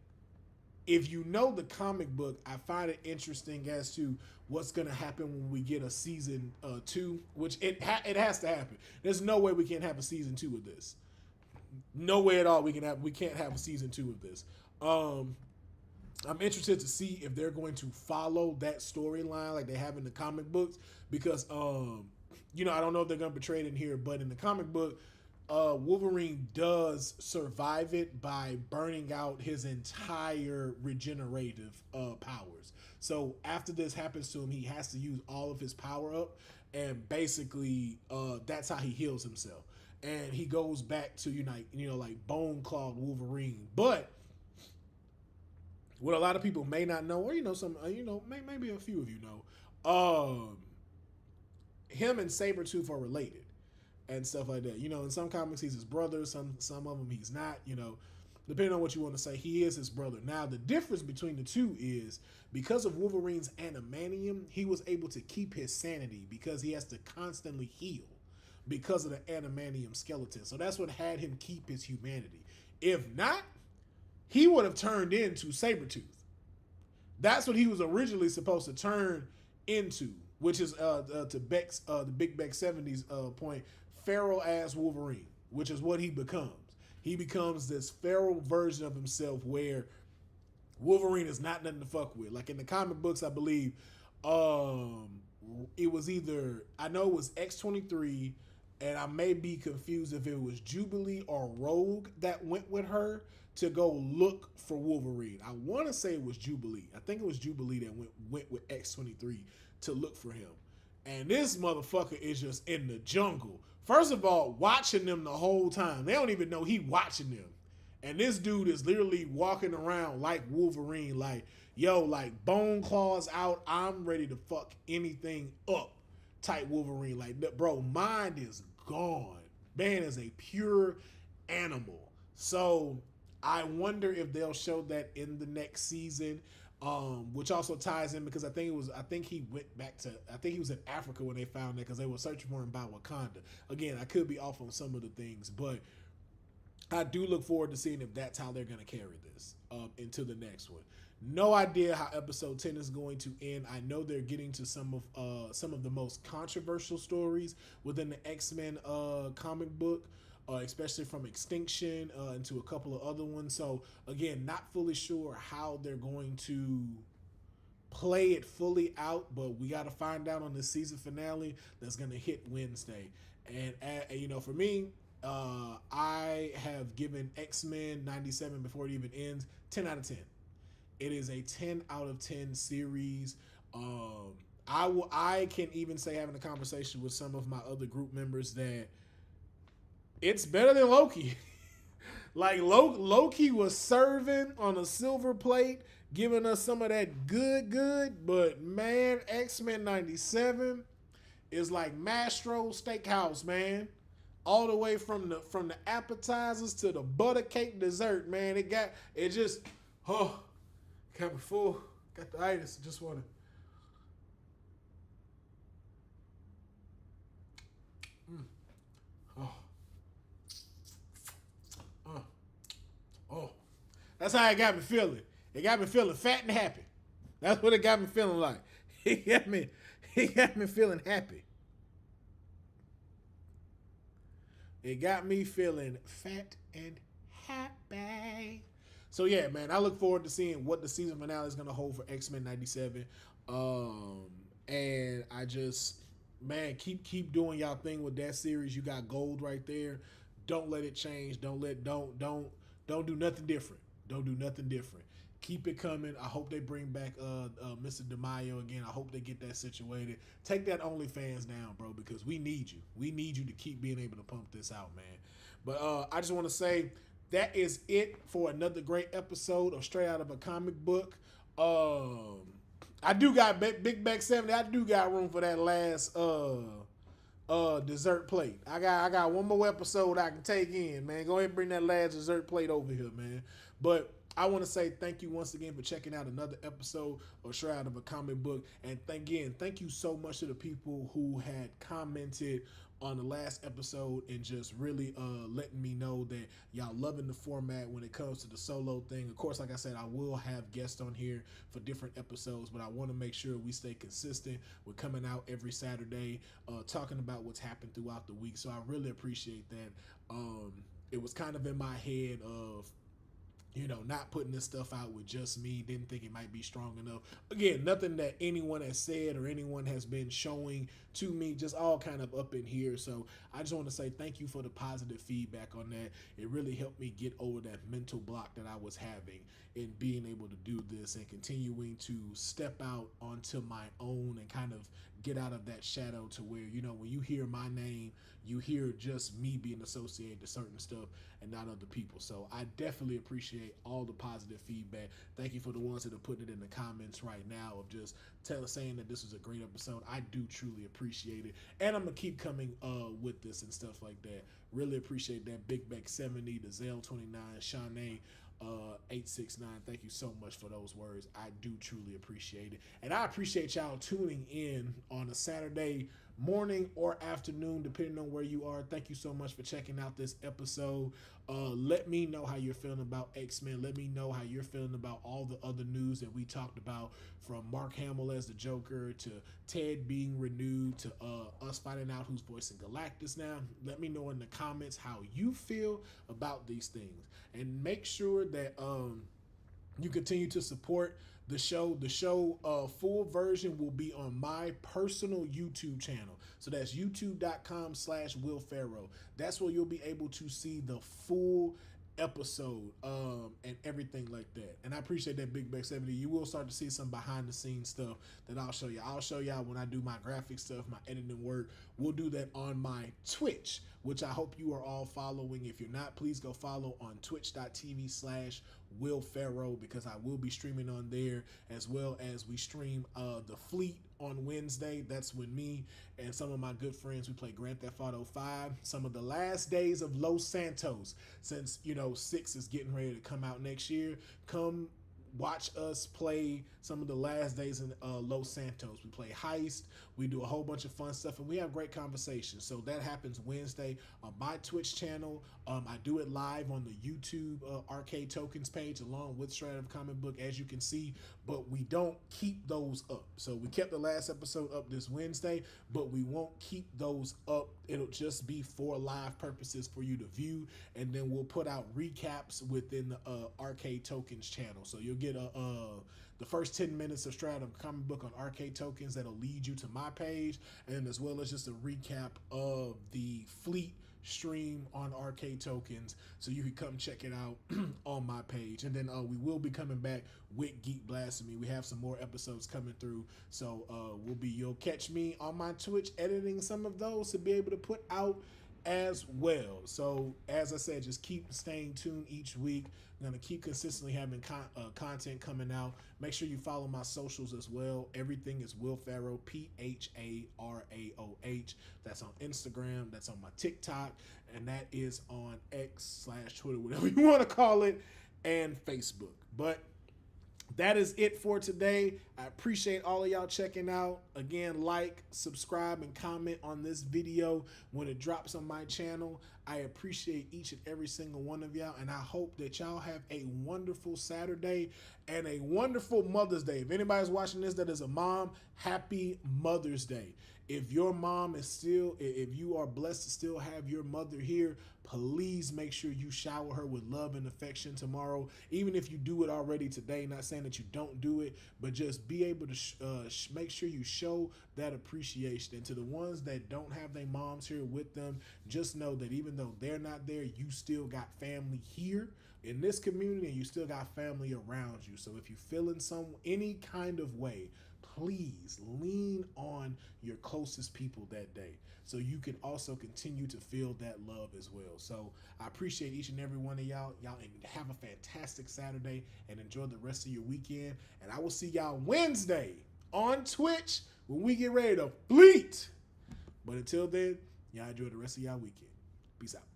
if you know the comic book, I find it interesting as to what's going to happen when we get a season 2, which it has to happen. There's no way we can't have a season 2 of this. No way at all we can't have a season 2 of this. I'm interested to see if they're going to follow that storyline like they have in the comic books, because I don't know if they're going to portray it in here, but in the comic book, Wolverine does survive it by burning out his entire regenerative powers. So after this happens to him, he has to use all of his power up, and basically that's how he heals himself. And he goes back to like bone clawed Wolverine. But what a lot of people may not know, or maybe a few of you know, him and Sabretooth are related and stuff like that. In some comics he's his brother, some of them he's not, depending on what you want to say, he is his brother. Now the difference between the two is because of Wolverine's adamantium, he was able to keep his sanity because he has to constantly heal because of the adamantium skeleton. So that's what had him keep his humanity. If not, he would have turned into Sabretooth. That's what he was originally supposed to turn into, which is to Beck's the Big Beck 70s point, feral ass Wolverine, which is what he becomes. He becomes this feral version of himself where Wolverine is not nothing to fuck with. Like in the comic books, I believe it was either, I know it was X-23, and I may be confused if it was Jubilee or Rogue that went with her to go look for Wolverine. I want to say it was Jubilee. I think it was Jubilee that went with X-23 to look for him. And this motherfucker is just in the jungle. First of all, watching them the whole time. They don't even know he watching them. And this dude is literally walking around like Wolverine, like, yo, like bone claws out. I'm ready to fuck anything up type Wolverine. Like, bro, mind is gone. Man is a pure animal. So I wonder if they'll show that in the next season, which also ties in because I think he was in Africa when they found that because they were searching for him by Wakanda. Again, I could be off on some of the things, but I do look forward to seeing if that's how they're going to carry this into the next one. No idea how episode 10 is going to end. I know they're getting to some of the most controversial stories within the X-Men comic book, especially from Extinction into a couple of other ones. So again, not fully sure how they're going to play it fully out, but we got to find out on the season finale that's going to hit Wednesday. And for me, I have given X-Men 97 before it even ends 10 out of 10. It is a 10 out of 10 series. I can even say, having a conversation with some of my other group members, that it's better than Loki. Like Loki was serving on a silver plate, giving us some of that good. But man, X-Men 97 is like Mastro Steakhouse, man. All the way from the appetizers to the butter cake dessert, man. Got me full. Got the itis. Just want to. Oh. That's how it got me feeling. It got me feeling fat and happy. That's what it got me feeling like. It got me feeling happy. It got me feeling fat and happy. So yeah, man, I look forward to seeing what the season finale is going to hold for X-Men 97. And I just, man, keep doing y'all thing with that series. You got gold right there. Don't let it change. Don't do nothing different. Don't do nothing different. Keep it coming. I hope they bring back Mr. DeMaio again. I hope they get that situated. Take that OnlyFans down, bro, because we need you. We need you to keep being able to pump this out, man. But I just want to say that is it for another great episode of Straight Out of a Comic Book. I do got Big Back 70. I do got room for that last dessert plate. I got one more episode I can take in, man. Go ahead and bring that last dessert plate over here, man. But I want to say thank you once again for checking out another episode of Straight Out of a Comic Book. And thank you so much to the people who had commented on the last episode and just really letting me know that y'all loving the format when it comes to the solo thing. Of course, like I said, I will have guests on here for different episodes, but I want to make sure we stay consistent. We're coming out every Saturday talking about what's happened throughout the week. So I really appreciate that. It was kind of in my head of, not putting this stuff out with just me. Didn't think it might be strong enough. Again, nothing that anyone has said or anyone has been showing to me, just all kind of up in here. So I just want to say thank you for the positive feedback on that. It really helped me get over that mental block that I was having in being able to do this and continuing to step out onto my own and kind of get out of that shadow to where, when you hear my name, you hear just me being associated to certain stuff and not other people. So I definitely appreciate all the positive feedback. Thank you for the ones that are putting it in the comments right now of just saying that this was a great episode. I do truly appreciate it. And I'm going to keep coming with this and stuff like that. Really appreciate that. Big Beck 70, the Zell 29, Shanae 869. Thank you so much for those words. I do truly appreciate it. And I appreciate y'all tuning in on a Saturday morning or afternoon, depending on where you are. Thank you so much for checking out this episode. Let me know how you're feeling about X-Men. Let me know how you're feeling about all the other news that we talked about, from Mark Hamill as the Joker to Ted being renewed to us finding out who's voicing Galactus now. Let me know in the comments how you feel about these things, and make sure that you continue to support the show. The show full version will be on my personal YouTube channel. So that's youtube.com/Will Pharaoh. That's where you'll be able to see the full episode and everything like that. And I appreciate that, Big Beck 70. You will start to see some behind the scenes stuff that I'll show you. I'll show y'all when I do my graphic stuff, my editing work. We'll do that on my Twitch, which I hope you are all following. If you're not, please go follow on twitch.tv/Will Pharaoh, because I will be streaming on there, as well as we stream the Fleet on Wednesday. That's when me and some of my good friends, we play Grand Theft Auto 5, some of the last days of Los Santos, since 6 is getting ready to come out next year. Come watch us play some of the last days in Los Santos. We play Heist, we do a whole bunch of fun stuff, and we have great conversations. So that happens Wednesday on my Twitch channel. I do it live on the YouTube Arcade Tokens page, along with Straight Out of Comic Book, as you can see, but we don't keep those up. So we kept the last episode up this Wednesday, but we won't keep those up. It'll just be for live purposes for you to view, and then we'll put out recaps within the Arcade Tokens channel. So you'll get the first 10 minutes of Straight Out of Comic Book on Arcade Tokens. That'll lead you to my page, and as well as just a recap of the Fleet stream on Arcade Tokens, so you can come check it out on my page. And then we will be coming back with Geek Blasphemy. We have some more episodes coming through, so you'll catch me on my Twitch editing some of those to be able to put out as well. So as I said, just keep staying tuned each week. I'm going to keep consistently having content coming out. Make sure you follow my socials as well. Everything is Will Pharaoh, PHARAOH. That's on Instagram, that's on my TikTok, and that is on X/Twitter, whatever you want to call it, and Facebook. But that is it for today. I appreciate all of y'all checking out. Again, like, subscribe, and comment on this video when it drops on my channel. I appreciate each and every single one of y'all, and I hope that y'all have a wonderful Saturday and a wonderful Mother's Day. If anybody's watching this that is a mom, happy Mother's Day. If your mom is still, if you are blessed to still have your mother here, please make sure you shower her with love and affection tomorrow. Even if you do it already today, not saying that you don't do it, but just be able to make sure you show that appreciation. And to the ones that don't have their moms here with them, just know that even though they're not there, you still got family here in this community, and you still got family around you. So if you feel in any kind of way, please lean on your closest people that day, so you can also continue to feel that love as well. So I appreciate each and every one of y'all. Y'all have a fantastic Saturday and enjoy the rest of your weekend. And I will see y'all Wednesday on Twitch when we get ready to fleet. But until then, y'all enjoy the rest of y'all weekend. Peace out.